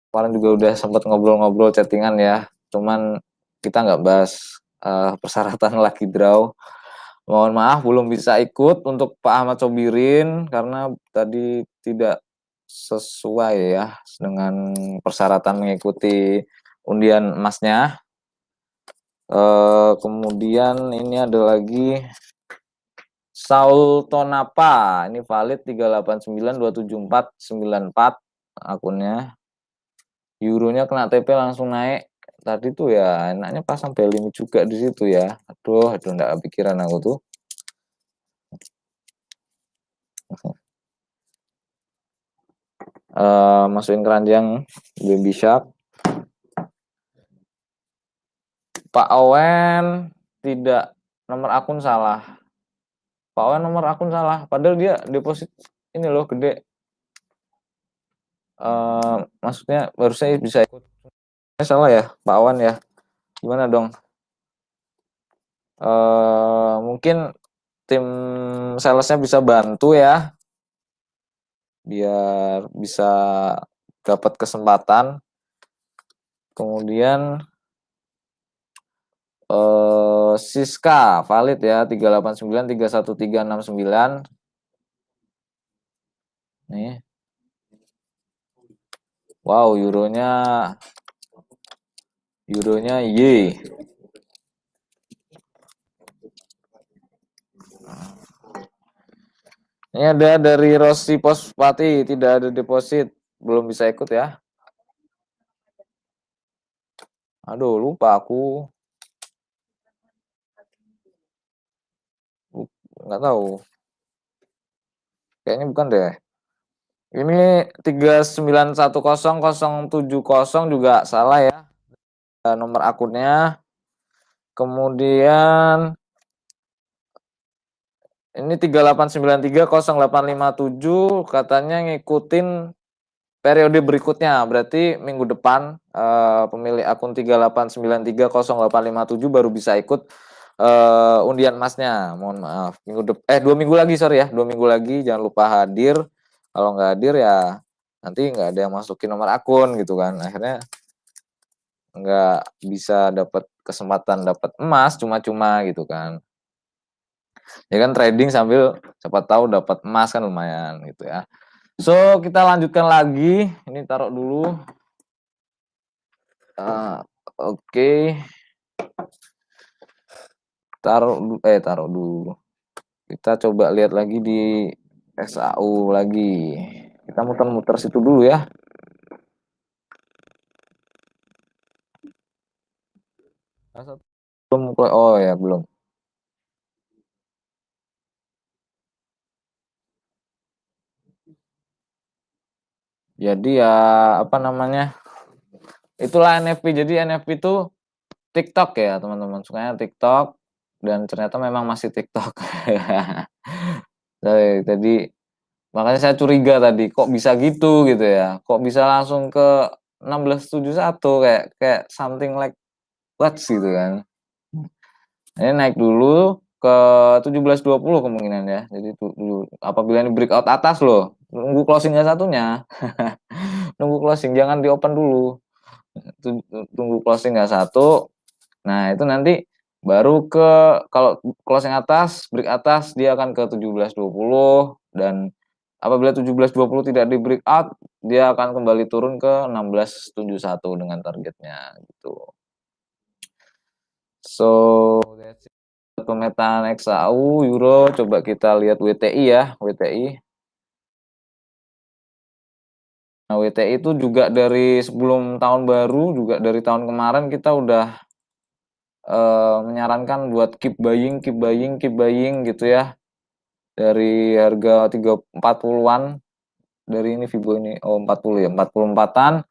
Kemarin juga udah sempat ngobrol-ngobrol chattingan ya. Cuman kita nggak bahas persyaratan lucky draw. Mohon maaf belum bisa ikut untuk Pak Ahmad Sobirin karena tadi tidak sesuai ya dengan persyaratan mengikuti undian emasnya. Kemudian ini ada lagi Saul Tonapa, ini valid 389274494 akunnya. Euronya kena TP langsung naik. Tadi tuh ya enaknya pas sampai limit juga di situ ya. Aduh enggak kepikiran aku tuh. Masukin keranjang Baby Shark. Pak Owen tidak, nomor akun salah. Pak Owen nomor akun salah. Padahal dia deposit ini loh gede. Maksudnya harusnya bisa ikut. Salah ya Pak Owen ya. Gimana dong? Mungkin tim salesnya bisa bantu ya. Biar bisa dapat kesempatan. Kemudian Siska valid ya 389313669. Nih. Wow, euronya Y. Ini ada dari Rossi Pospati, tidak ada deposit, belum bisa ikut ya. Aduh, lupa aku. Nggak tahu. Kayaknya bukan deh. Ini 3910070 juga salah ya. Nomor akunnya. Kemudian ini 389308557 katanya ngikutin periode berikutnya. Berarti minggu depan pemilik akun 389308557 baru bisa ikut undian emasnya. Mohon maaf. 2 minggu lagi, sorry ya. 2 minggu lagi jangan lupa hadir. Kalau nggak hadir ya nanti nggak ada yang masukin nomor akun gitu kan. Akhirnya nggak bisa dapat kesempatan dapat emas cuma-cuma gitu kan. Ya kan trading sambil siapa tahu dapat emas kan lumayan gitu ya. So kita lanjutkan lagi. Ini taruh dulu. Oke. Taruh dulu. Kita coba lihat lagi di XAU lagi. Kita muter-muter situ dulu ya. Belum, oh ya belum. Jadi ya apa namanya? Itulah NFT. Jadi NFT itu TikTok ya teman-teman. Sukanya TikTok dan ternyata memang masih TikTok. Jadi makanya saya curiga tadi kok bisa gitu ya. Kok bisa langsung ke 1671 kayak something like what gitu kan. Ini naik dulu ke 1720 kemungkinan ya. Jadi apabila ini breakout atas loh, nunggu closing satunya. Nunggu closing, jangan di open dulu. Tunggu closing satu. Nah, itu nanti baru kalau closing atas, break atas dia akan ke 1720 dan apabila 1720 tidak di breakout, dia akan kembali turun ke 1671 dengan targetnya gitu. So, that's it. Pemetaan XAU, Euro, coba kita lihat WTI ya, WTI. Nah, WTI itu juga dari sebelum tahun baru, juga dari tahun kemarin kita udah menyarankan buat keep buying gitu ya. Dari harga 40-an, dari ini Vibo ini, 40 ya, 44-an.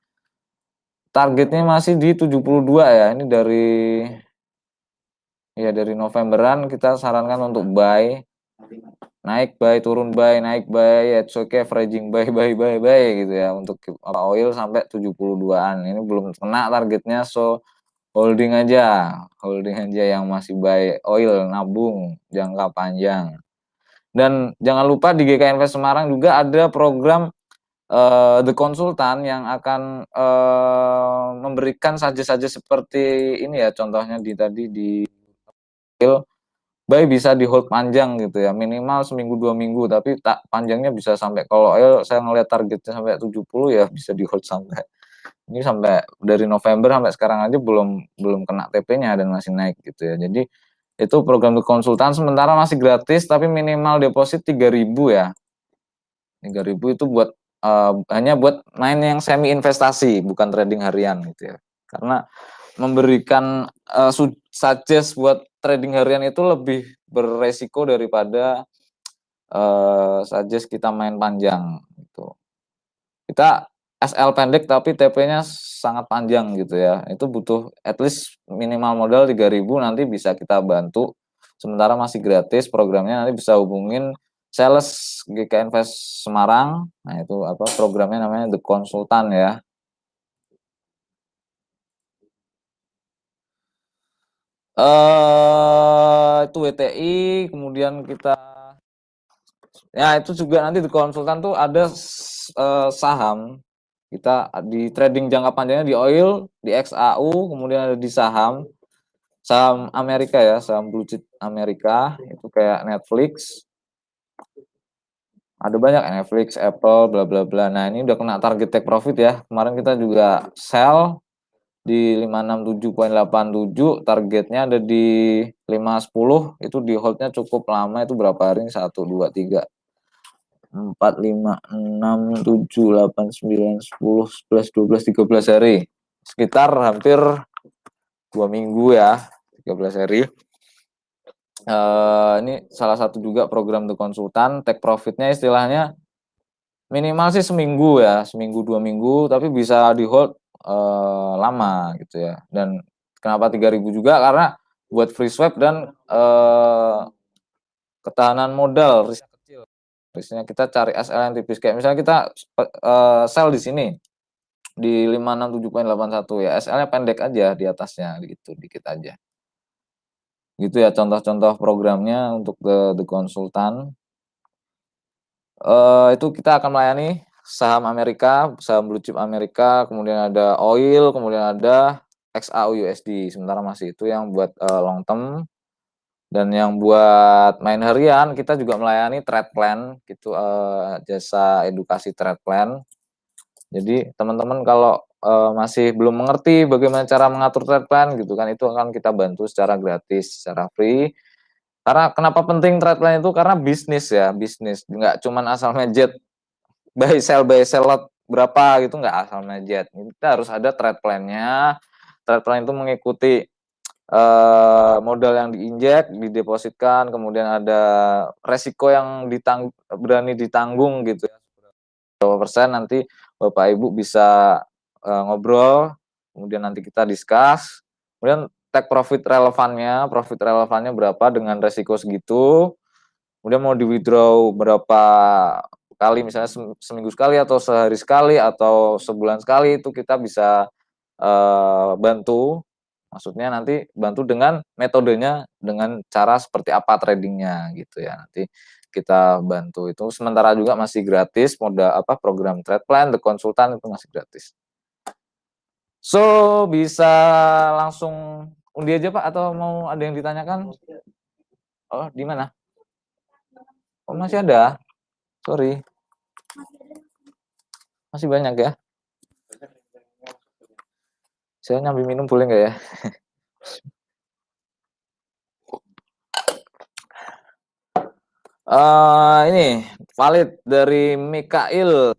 Targetnya masih di 72 ya, ini dari Novemberan kita sarankan untuk buy. Naik buy, turun buy, naik buy, it's okay, averaging buy gitu ya untuk oil sampai 72-an. Ini belum kena targetnya, so holding aja yang masih buy oil, nabung jangka panjang. Dan jangan lupa di GK Invest Semarang juga ada program The Consultant yang akan memberikan saja seperti ini ya, contohnya tadi di buy bisa di hold panjang gitu ya, minimal seminggu 2 minggu, tapi panjangnya bisa sampai, kalau oil saya ngelihat targetnya sampai 70 ya bisa di hold sampai ini, sampai dari November sampai sekarang aja belum kena TP-nya dan masih naik gitu ya. Jadi itu program konsultan sementara masih gratis tapi minimal deposit 3.000 ya. 3.000 itu buat hanya buat main yang semi investasi, bukan trading harian gitu ya. Karena memberikan suggest buat trading harian itu lebih beresiko daripada suggest kita main panjang gitu. Kita SL pendek tapi TP-nya sangat panjang gitu ya. Itu butuh at least minimal modal 3.000, nanti bisa kita bantu. Sementara masih gratis programnya, nanti bisa hubungin sales GK Invest Semarang. Nah, itu programnya namanya The Consultant ya. Itu WTI, kemudian kita ya itu juga nanti The Consultant tuh ada saham. Kita di trading jangka panjangnya di oil, di XAU, kemudian ada di saham Amerika ya, saham blue chip Amerika, itu kayak Netflix. Ada banyak Netflix, Apple, bla bla bla. Nah, ini udah kena target take profit ya. Kemarin kita juga sell di 567.87, targetnya ada di 510, itu di holdnya cukup lama, itu berapa hari? 1, 2, 3, 4, 5, 6, 7, 8, 9, 10, 11, 12, 13 hari. Sekitar hampir 2 minggu ya, 13 hari. Ini salah satu juga program The Consultant, take profitnya istilahnya minimal sih seminggu ya, seminggu 2 minggu, tapi bisa di hold lama gitu ya. Dan kenapa 3.000 juga, karena buat free swap dan ketahanan modal risk kecil. Risknya kita cari SL yang tipis, kayak misalnya kita sell di sini di 567.81 ya, SL-nya pendek aja di atasnya gitu, dikit aja. Gitu ya contoh-contoh programnya untuk The Consultant. Itu kita akan melayani saham Amerika, saham blue chip Amerika, kemudian ada oil, kemudian ada XAU USD. Sementara masih itu yang buat long term. Dan yang buat main harian kita juga melayani trade plan gitu, jasa edukasi trade plan. Jadi teman-teman kalau masih belum mengerti bagaimana cara mengatur trade plan gitu kan, itu akan kita bantu secara gratis, secara free. Karena kenapa penting trade plan itu, karena bisnis ya, bisnis nggak cuman asal medjet buy sell lot berapa gitu, nggak asal najet. Kita harus ada trade plan-nya. Trade plan itu mengikuti modal yang diinjek, didepositkan, kemudian ada resiko yang berani ditanggung gitu ya. Berapa persen nanti Bapak Ibu bisa ngobrol, kemudian nanti kita discuss, kemudian take profit relevannya berapa dengan resiko segitu, kemudian mau di withdraw berapa kali, misalnya seminggu sekali atau sehari sekali atau sebulan sekali, itu kita bisa bantu. Maksudnya nanti bantu dengan metodenya, dengan cara seperti apa tradingnya gitu ya. Nanti kita bantu itu. Sementara juga masih gratis program trade plan, the konsultan itu masih gratis. So, bisa langsung undi aja Pak atau mau ada yang ditanyakan? Oh, di mana? Oh, masih ada. Sorry. Masih banyak ya. Saya nyambi minum boleh nggak ya? Ini valid dari Mikail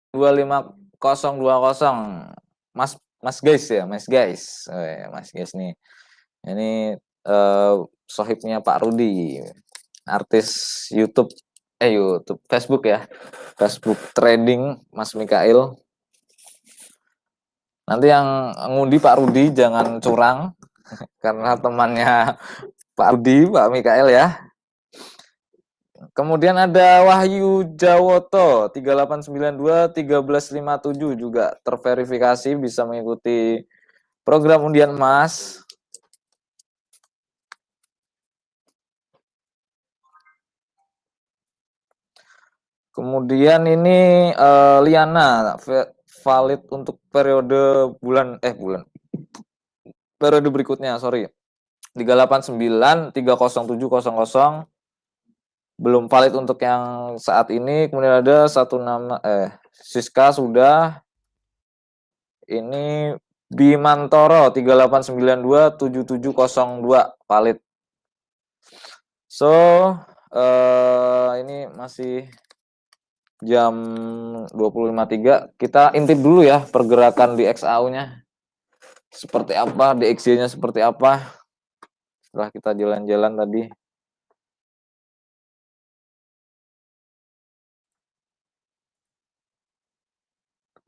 25020. Mas guys ya, Mas guys. Oh, ya, Mas guys nih. Ini sohibnya Pak Rudi, artis YouTube Facebook ya. Facebook trading Mas Mikail. Nanti yang ngundi Pak Rudi jangan curang karena temannya Pak Rudi, Pak Mikail ya. Kemudian ada Wahyu Jawoto 38921357 juga terverifikasi bisa mengikuti program undian emas. Kemudian ini Liana valid untuk periode periode berikutnya, sorry. 389 30700 belum valid untuk yang saat ini. Kemudian ada satu nama Siska sudah. Ini Bimantoro 38927702 valid. So ini masih jam 20.53. Kita intip dulu ya pergerakan di XAU-nya seperti apa, DXY-nya seperti apa. Setelah kita jalan-jalan tadi.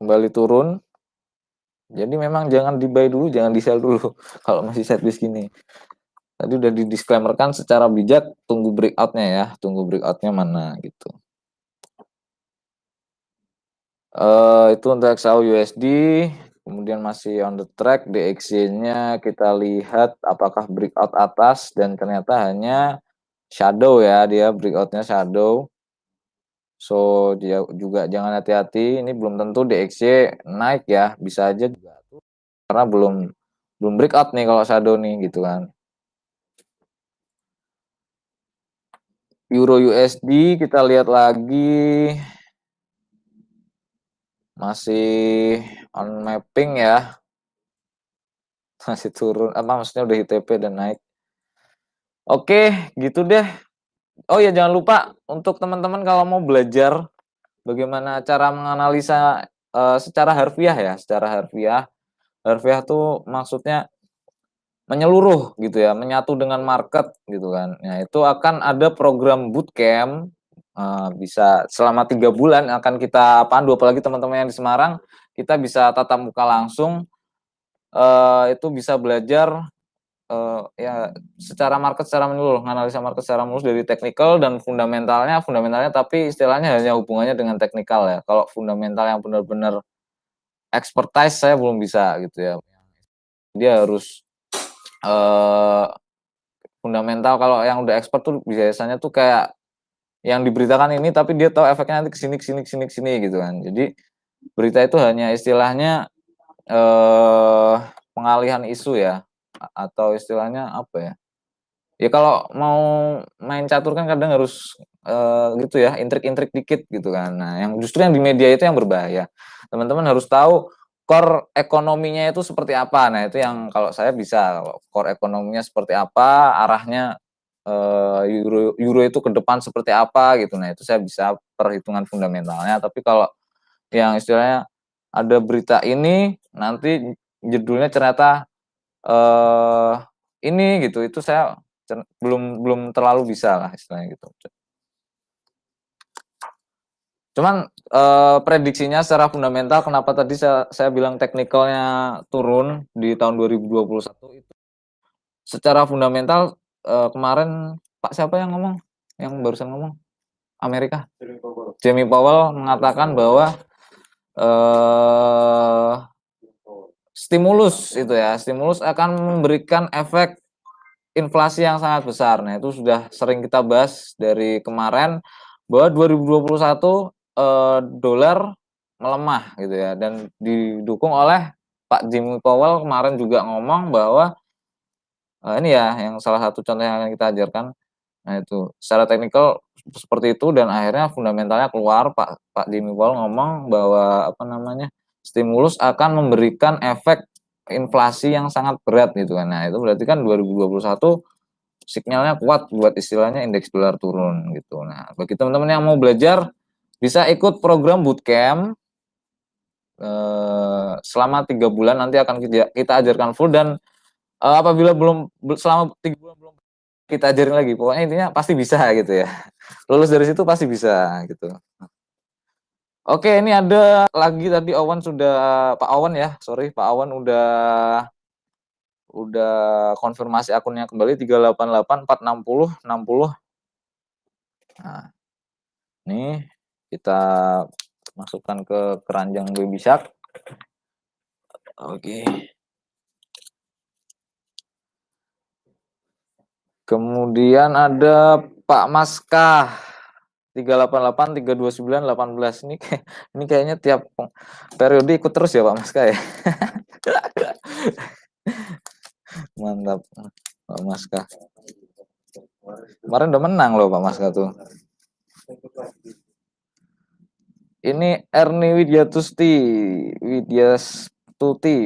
Kembali turun. Jadi memang jangan di-buy dulu, jangan di-sell dulu kalau masih setlist gini. Tadi udah di-disclaimer-kan secara bijak, tunggu breakout-nya ya, tunggu breakout-nya mana gitu. Itu untuk XAU USD, kemudian masih on the track. DXY-nya kita lihat apakah breakout atas, dan ternyata hanya shadow ya, dia breakout-nya shadow. So dia juga jangan hati-hati, ini belum tentu DXY naik ya, bisa aja juga karena belum breakout nih kalau shadow nih gitu kan. Euro USD kita lihat lagi masih on mapping ya, masih turun, maksudnya udah ITP dan naik. Oke, gitu deh. Oh ya, jangan lupa untuk teman-teman kalau mau belajar bagaimana cara menganalisa secara harfiah ya, secara harfiah. Harfiah tuh maksudnya menyeluruh gitu ya, menyatu dengan market gitu kan. Nah, itu akan ada program bootcamp, bisa selama 3 bulan akan kita pandu, apalagi teman-teman yang di Semarang, kita bisa tatap muka langsung, itu bisa belajar ya secara market secara menyeluruh, analisa market secara menyeluruh dari teknikal dan fundamentalnya tapi istilahnya hanya hubungannya dengan teknikal ya. Kalau fundamental yang benar-benar expertise saya belum bisa gitu ya. Dia harus fundamental, kalau yang udah expert tuh biasanya tuh kayak yang diberitakan ini tapi dia tahu efeknya nanti kesini gitu kan. Jadi berita itu hanya istilahnya pengalihan isu ya, atau istilahnya apa ya? Ya kalau mau main catur kan kadang harus gitu ya, intrik-intrik dikit gitu kan. Nah, yang justru yang di media itu yang berbahaya. Teman-teman harus tahu core ekonominya itu seperti apa. Nah, itu yang kalau saya bisa, kalau core ekonominya seperti apa, arahnya euro itu ke depan seperti apa gitu. Nah, itu saya bisa perhitungan fundamentalnya. Tapi kalau yang istilahnya ada berita ini nanti judulnya ternyata ini gitu, itu saya belum terlalu bisa lah istilahnya gitu. Cuman prediksinya secara fundamental, kenapa tadi saya bilang teknikalnya turun di tahun 2021 itu secara fundamental. Kemarin Pak siapa yang ngomong? Yang barusan ngomong? Amerika. Jamie Powell mengatakan bahwa stimulus itu ya, stimulus akan memberikan efek inflasi yang sangat besar. Nah, itu sudah sering kita bahas dari kemarin bahwa 2021 dolar melemah gitu ya, dan didukung oleh Pak Jimmy Powell kemarin juga ngomong bahwa ini ya yang salah satu contoh yang akan kita ajarkan. Nah, itu secara teknikal seperti itu, dan akhirnya fundamentalnya keluar. Pak Jimmy Powell ngomong bahwa stimulus akan memberikan efek inflasi yang sangat berat gitu kan. Nah, itu berarti kan 2021 sinyalnya kuat buat istilahnya indeks dolar turun gitu. Nah, bagi teman-teman yang mau belajar bisa ikut program bootcamp selama 3 bulan, nanti akan kita ajarkan full, dan apabila selama 3 bulan belum kita ajarin lagi, pokoknya intinya pasti bisa gitu ya. Lulus dari situ pasti bisa gitu. Oke, ini ada lagi tadi Pak Awan ya, sorry, Pak Awan udah konfirmasi akunnya kembali 388460660. Nah, ini kita masukkan ke keranjang Baby Shark. Oke. Kemudian ada Pak Maskah 388 329 18. Ini kayaknya tiap periode ikut terus ya Pak Maskah ya. Mantap Pak Maskah. Kemarin udah menang loh Pak Maskah tuh. Ini Erni Widyastuti.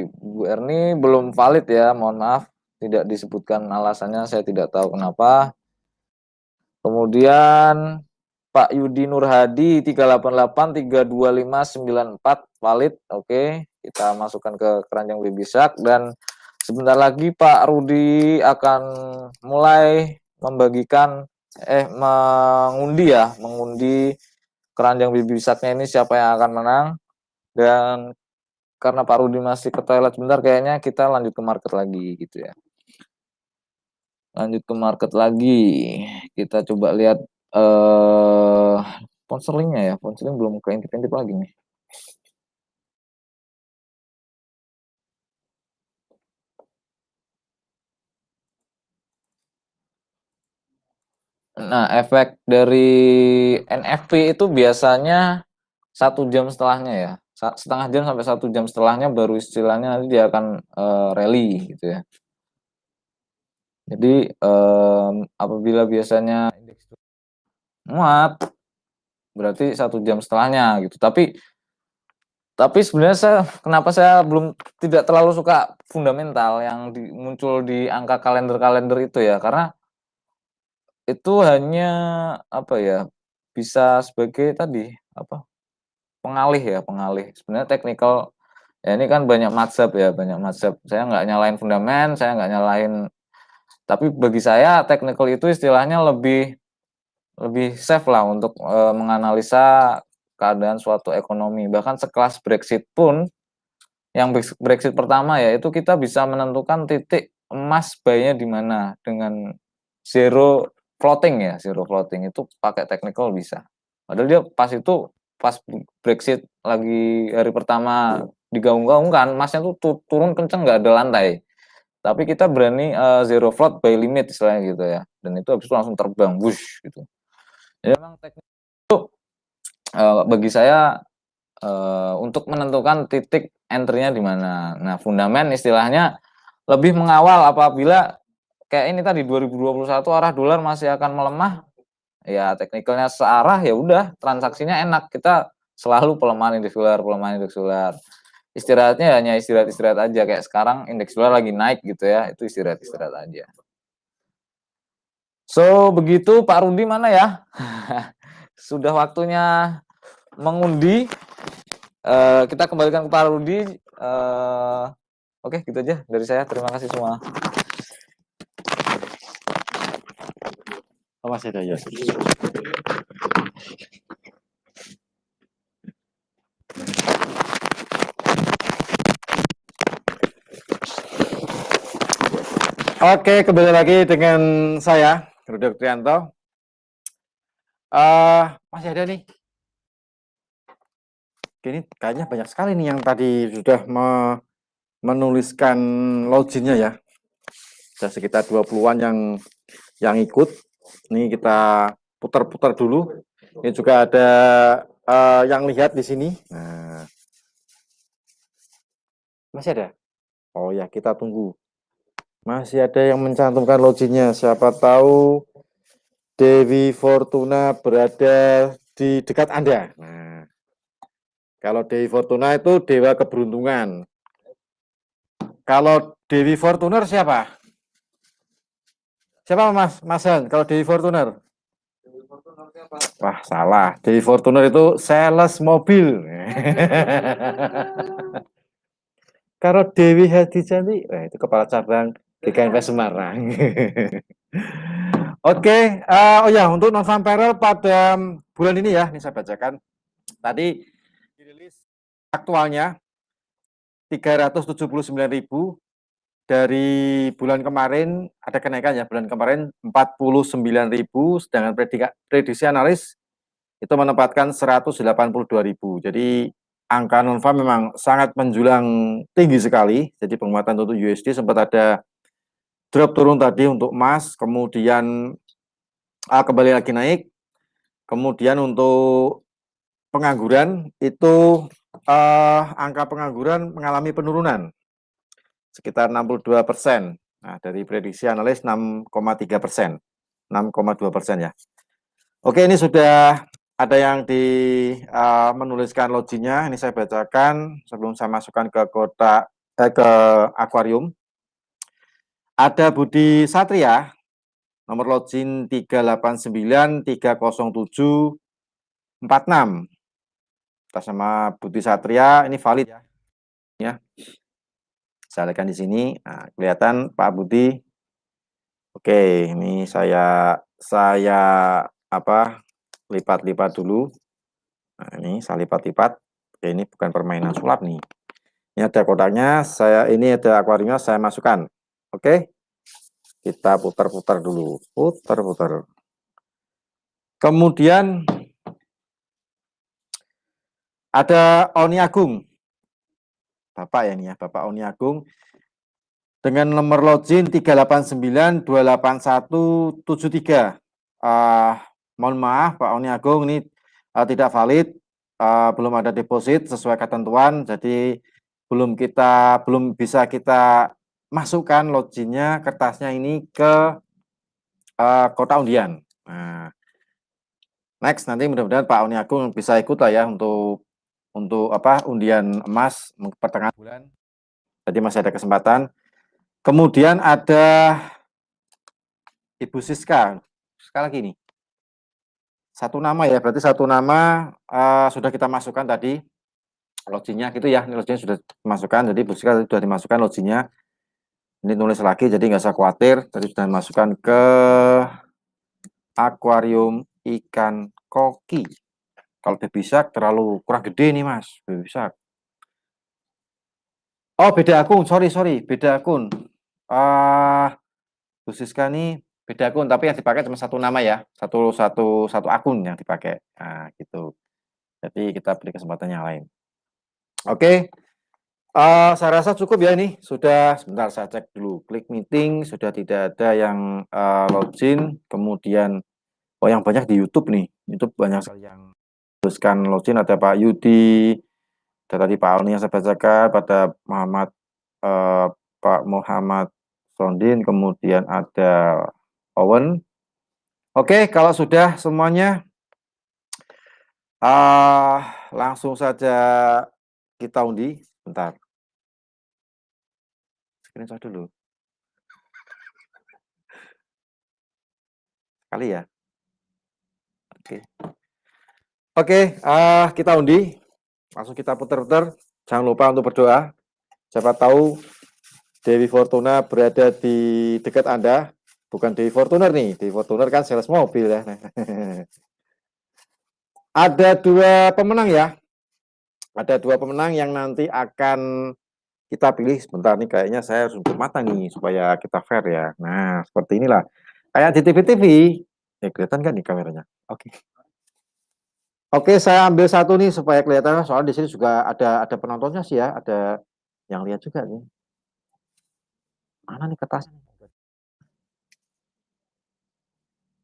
Bu Erni belum valid ya, mohon maaf. Tidak disebutkan alasannya, saya tidak tahu kenapa. Kemudian Pak Yudi Nurhadi 388 32594 valid. Oke, kita masukkan ke keranjang Baby Shark, dan sebentar lagi Pak Rudi akan mulai mengundi keranjang Baby Shark-nya ini siapa yang akan menang. Dan karena Pak Rudi masih ke toilet sebentar, kayaknya kita lanjut ke market lagi gitu ya. Lanjut ke market lagi, kita coba lihat pound sterlingnya ya. Pound sterling belum keintip-intip lagi nih. Nah, efek dari NFP itu biasanya 1 jam setelahnya ya, setengah jam sampai 1 jam setelahnya baru istilahnya nanti dia akan rally gitu ya. Jadi apabila biasanya indeks muat, berarti 1 jam setelahnya gitu. Tapi sebenarnya kenapa saya tidak terlalu suka fundamental yang muncul di angka kalender itu ya, karena itu hanya bisa sebagai tadi pengalih. Sebenarnya teknikal ya, ini kan banyak mazhab. Saya nggak nyalain fundament, saya nggak nyalain, tapi bagi saya teknikal itu istilahnya lebih safe lah untuk menganalisa keadaan suatu ekonomi. Bahkan sekelas Brexit pun, yang Brexit pertama ya, itu kita bisa menentukan titik emas buy-nya di mana dengan zero floating itu pakai technical bisa. Padahal dia pas Brexit lagi hari pertama digaung-gaungkan, emasnya tuh turun kenceng, nggak ada lantai. Tapi kita berani zero float buy limit istilahnya gitu ya. Dan itu habis itu langsung terbang, wush gitu. Jadi memang teknik itu bagi saya untuk menentukan titik entry-nya di mana. Nah, fundament istilahnya lebih mengawal apabila kayak ini tadi 2021 arah dolar masih akan melemah, ya teknikalnya searah, ya udah transaksinya enak. Kita selalu pelemahan indeks dolar. Istirahatnya hanya istirahat aja, kayak sekarang indeks dolar lagi naik gitu ya, itu istirahat aja. So, begitu Pak Rudi mana ya? Sudah waktunya mengundi. Kita kembalikan ke Pak Rudi. Oke, gitu aja dari saya. Terima kasih semua. Oh, masih ada ya. Oke, kembali lagi dengan saya, Rudi Oktrianto. Masih ada nih. Ini kayaknya banyak sekali nih yang tadi sudah menuliskan loginnya ya. Sudah sekitar 20-an yang ikut. Ini kita putar-putar dulu. Ini juga ada yang lihat di sini. Nah, masih ada? Oh ya, kita tunggu. Masih ada yang mencantumkan loginnya. Siapa tahu Dewi Fortuna berada di dekat Anda. Nah, kalau Dewi Fortuna itu dewa keberuntungan. Kalau Dewi Fortuner siapa? Siapa Mas? Masan, kalau Dewi Fortuner? Wah, salah. Dewi Fortuner itu sales mobil. Kalau Dewi Hadijanti, itu kepala cabang GKNP Semarang. Oke, oh ya, untuk non-farm pada bulan ini ya, ini saya bacakan. Tadi dirilis aktualnya 379.000, dari bulan kemarin ada kenaikan ya, bulan kemarin 49.000, sedangkan prediksi analis itu menempatkan 182.000. Jadi angka non farm memang sangat menjulang tinggi sekali. Jadi penguatan untuk USD sempat ada drop turun tadi untuk emas, kemudian kembali lagi naik. Kemudian untuk pengangguran itu angka pengangguran mengalami penurunan sekitar 62%. Nah, dari prediksi analis 6,3%, 6,2% ya. Oke, ini sudah ada yang menuliskan loginnya. Ini saya bacakan sebelum saya masukkan ke kotak ke akuarium. Ada Budi Satria, nomor login 3893076. Atas nama Budi Satria, ini valid ya. Saya lihatkan di sini. Nah, kelihatan Pak Budi. Oke, ini saya lipat-lipat dulu. Nah, ini saya lipat-lipat. Oke, ini bukan permainan sulap nih. Ini ada kotaknya, ini ada akuariumnya, saya masukkan. Oke. Kita putar-putar dulu. Putar-putar. Kemudian ada Oni Agung. Bapak ya ini ya, Bapak Oni Agung. Dengan nomor login 389287173. Mohon maaf Pak Oni Agung, ini tidak valid, belum ada deposit sesuai ketentuan, jadi belum bisa kita masukkan loginnya, kertasnya ini ke kotak undian. Nah, next nanti mudah-mudahan Pak Oni Agung bisa ikut lah ya untuk undian emas pertengahan bulan. Jadi masih ada kesempatan. Kemudian ada Ibu Siska. Sekali lagi nih. Satu nama ya, berarti satu nama sudah kita masukkan tadi loginnya gitu ya. Ini loginnya sudah dimasukkan, jadi Ibu Siska sudah dimasukkan loginnya. Ini tulis lagi, jadi nggak usah khawatir. Tadi sudah dimasukkan ke akuarium ikan koki. Kalau bisa terlalu kurang gede nih Mas, bisa. Oh, beda akun, sorry, beda akun. Bu Siska ini beda akun, tapi yang dipakai cuma satu nama ya, satu akun yang dipakai. Nah, gitu. Jadi kita beri kesempatan yang lain. Oke, saya rasa cukup ya ini. Sudah, sebentar saya cek dulu. Klik meeting, sudah tidak ada yang login. Kemudian, yang banyak di YouTube nih. YouTube banyak sekali yang tuliskan login. Ada Pak Yudi, ada tadi Pak Oni yang saya bacakan, pada Pak Muhammad Sondin, kemudian ada Owen. Oke, kalau sudah semuanya, langsung saja kita undi. Bentar. Screenshot dulu. kali ya. Oke, kita undi. Langsung kita putar-putar. Jangan lupa untuk berdoa. Siapa tahu Dewi Fortuna berada di dekat Anda. Bukan Dewi Fortuner nih. Dewi Fortuner kan sales mobil ya. Ada 2 pemenang ya. Ada 2 pemenang yang nanti akan kita pilih. Sebentar nih, kayaknya saya harus tutup mata nih supaya kita fair ya. Nah, seperti inilah. Kayak di TV-TV. Kelihatan kan nih kameranya? Oke. Oke, saya ambil satu nih supaya kelihatan. Soalnya di sini juga ada penontonnya sih ya. Ada yang lihat juga nih. Mana nih kertasnya?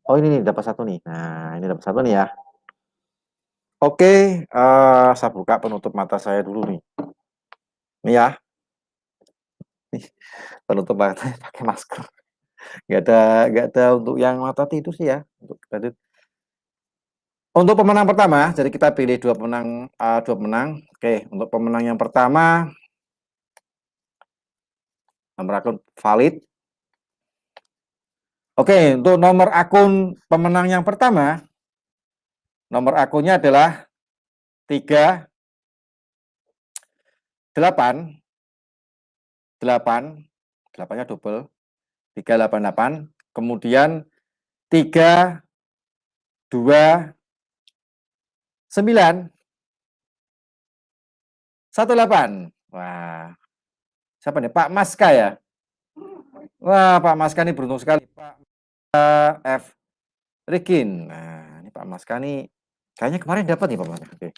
Oh, ini nih dapat satu nih. Nah, ini dapat satu nih ya. Oke, saya buka penutup mata saya dulu nih. Ini ya. Penutup mata pakai masker. Nggak ada untuk yang mata tidur sih ya. Untuk pemenang pertama, jadi kita pilih 2 pemenang, 2 pemenang. Oke, untuk pemenang yang pertama, nomor akun valid. Oke, untuk nomor akun pemenang yang pertama, nomor akunnya adalah 3 8 8, 8-nya double, 388, kemudian 3 2 9 18. Wah, siapa nih? Pak Maska ya? Wah, Pak Maska nih beruntung sekali. Pak F. Rikin. Nah, ini Pak Maska nih kayaknya kemarin dapat nih Pak Maska. Oke.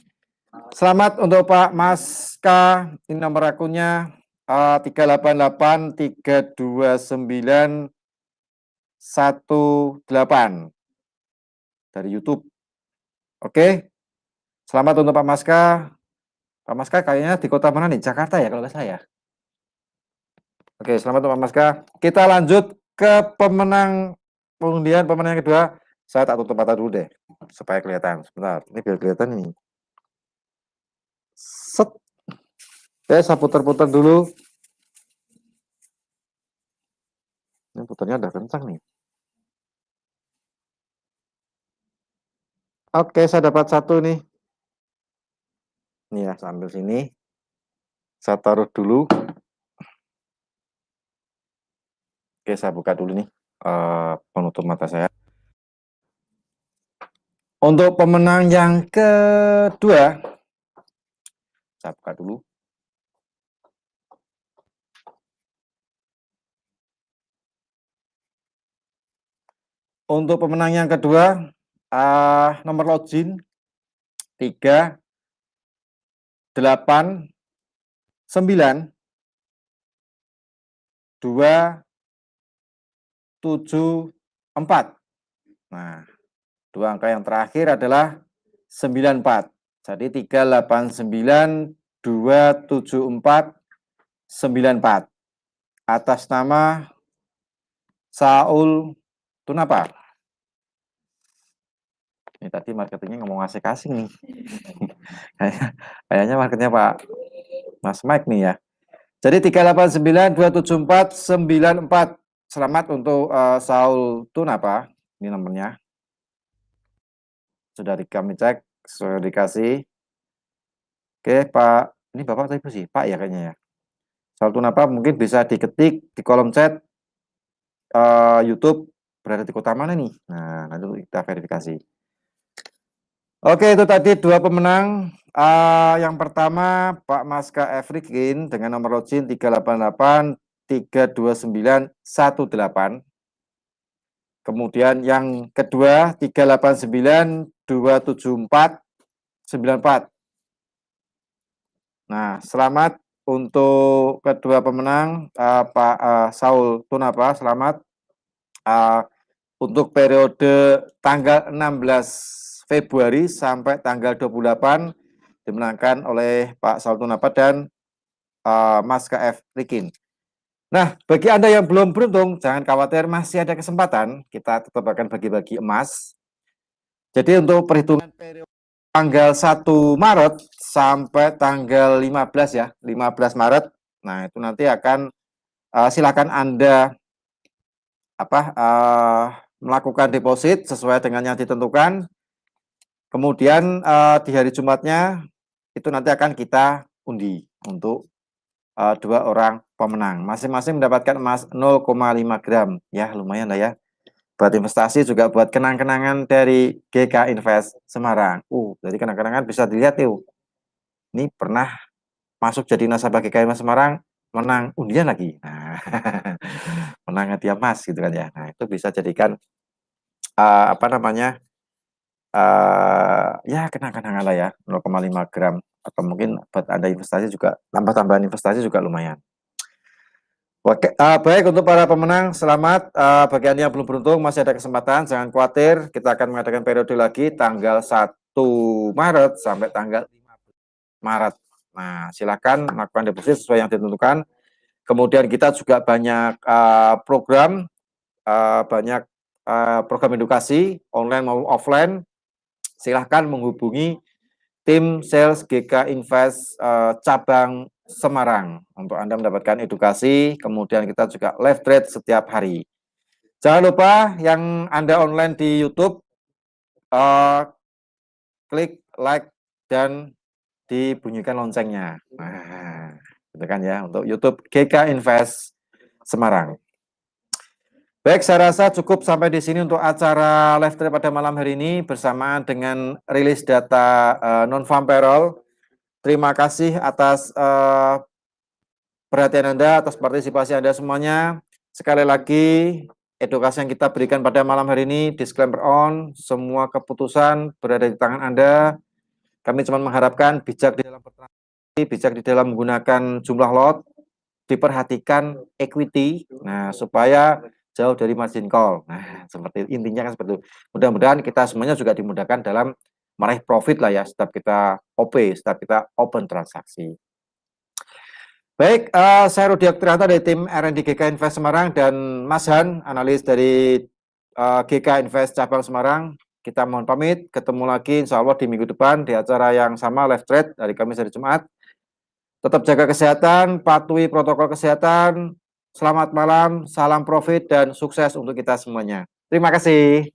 Selamat untuk Pak Maska. Ini nomor akunnya 388 329 18 dari YouTube. Oke. Selamat untuk Pak Maska. Pak Maska kayaknya di kota mana nih? Jakarta ya kalau nggak salah ya. Oke, selamat untuk Pak Maska. Kita lanjut ke pengundian pemenang yang kedua. Saya tak tutup mata dulu deh supaya kelihatan. Sebentar, ini biar kelihatan nih. Set. Oke, saya putar-putar dulu. Ini putarnya udah kencang nih. Oke, saya dapat satu nih. Nih ya, sambil sini. Saya taruh dulu. Oke, saya buka dulu nih penutup mata saya. Untuk pemenang yang kedua, saya buka dulu. Untuk pemenang yang kedua, nomor login 3 8 9 2 7 4. Nah, 2 angka yang terakhir adalah 94. Jadi 389 274 94 atas nama Saul Tunapa. Ini tadi marketingnya ngomong asik-asik nih. Kayaknya marketnya Pak Mas Mike nih ya. Jadi 389 274 94. Selamat untuk Saul Tunapa. Ini nomornya. Sudah kami cek, sudah dikasih. Oke, Pak. Ini Bapak atau Ibu sih? Pak ya kayaknya ya. Saul Tunapa mungkin bisa diketik di kolom chat YouTube berada di kota mana nih. Nah, nanti kita verifikasi. Oke, itu tadi 2 pemenang. Yang pertama Pak Maska F. Rikin dengan nomor login 388 329 18. Kemudian yang kedua 389 274 94. Nah, selamat untuk kedua pemenang Pak Saul Tunapa. Selamat untuk periode tanggal 16 Februari sampai tanggal 28 dimenangkan oleh Pak Saul Tunapa dan Mas KF Rikin. Nah, bagi Anda yang belum beruntung, jangan khawatir, masih ada kesempatan. Kita tetap akan bagi-bagi emas. Jadi untuk perhitungan periode tanggal 1 Maret sampai tanggal 15 ya, 15 Maret. Nah, itu nanti akan silakan Anda melakukan deposit sesuai dengan yang ditentukan. Kemudian di hari Jumatnya itu nanti akan kita undi untuk 2 orang pemenang. Masing-masing mendapatkan emas 0,5 gram. Ya, lumayan lah ya. Buat investasi juga buat kenang-kenangan dari GK Invest Semarang. Jadi kenang-kenangan bisa dilihat tuh. Ini pernah masuk jadi nasabah GK Invest Semarang, menang undian lagi. Nah, menang hadiah emas gitu kan ya. Nah, itu bisa jadikan apa namanya? Ya kenang-kenangan lah ya, 0,5 gram atau mungkin buat Anda investasi juga tambah-tambahan investasi juga lumayan. Oke, baik untuk para pemenang selamat. Bagi Anda yang belum beruntung masih ada kesempatan, jangan khawatir. Kita akan mengadakan periode lagi tanggal 1 Maret sampai tanggal 15 Maret. Nah, silakan melakukan deposit sesuai yang ditentukan. Kemudian kita juga banyak program, banyak program edukasi online maupun offline. Silahkan menghubungi tim sales GK Invest cabang Semarang untuk Anda mendapatkan edukasi. Kemudian kita juga live trade setiap hari. Jangan lupa yang Anda online di YouTube, klik like dan dibunyikan loncengnya. Nah, gitu kan ya untuk YouTube GK Invest Semarang. Baik, saya rasa cukup sampai di sini untuk acara live trade pada malam hari ini bersamaan dengan rilis data non-farm payroll. Terima kasih atas perhatian Anda, atas partisipasi Anda semuanya. Sekali lagi, edukasi yang kita berikan pada malam hari ini, disclaimer on, semua keputusan berada di tangan Anda. Kami cuma mengharapkan bijak di dalam bertransaksi, bijak di dalam menggunakan jumlah lot, diperhatikan equity, nah supaya jauh dari margin call. Nah, seperti intinya kan seperti itu. Mudah-mudahan kita semuanya juga dimudahkan dalam meraih profit lah ya, setiap kita OP, setiap kita open transaksi. Baik, saya Rudi Aktrianto dari tim R&D GK Invest Semarang dan Mas Han, analis dari GK Invest Cabang Semarang. Kita mohon pamit, ketemu lagi insya Allah di minggu depan di acara yang sama live trade dari Kamis hari Jumat. Tetap jaga kesehatan, patuhi protokol kesehatan. Selamat malam, salam profit dan sukses untuk kita semuanya. Terima kasih.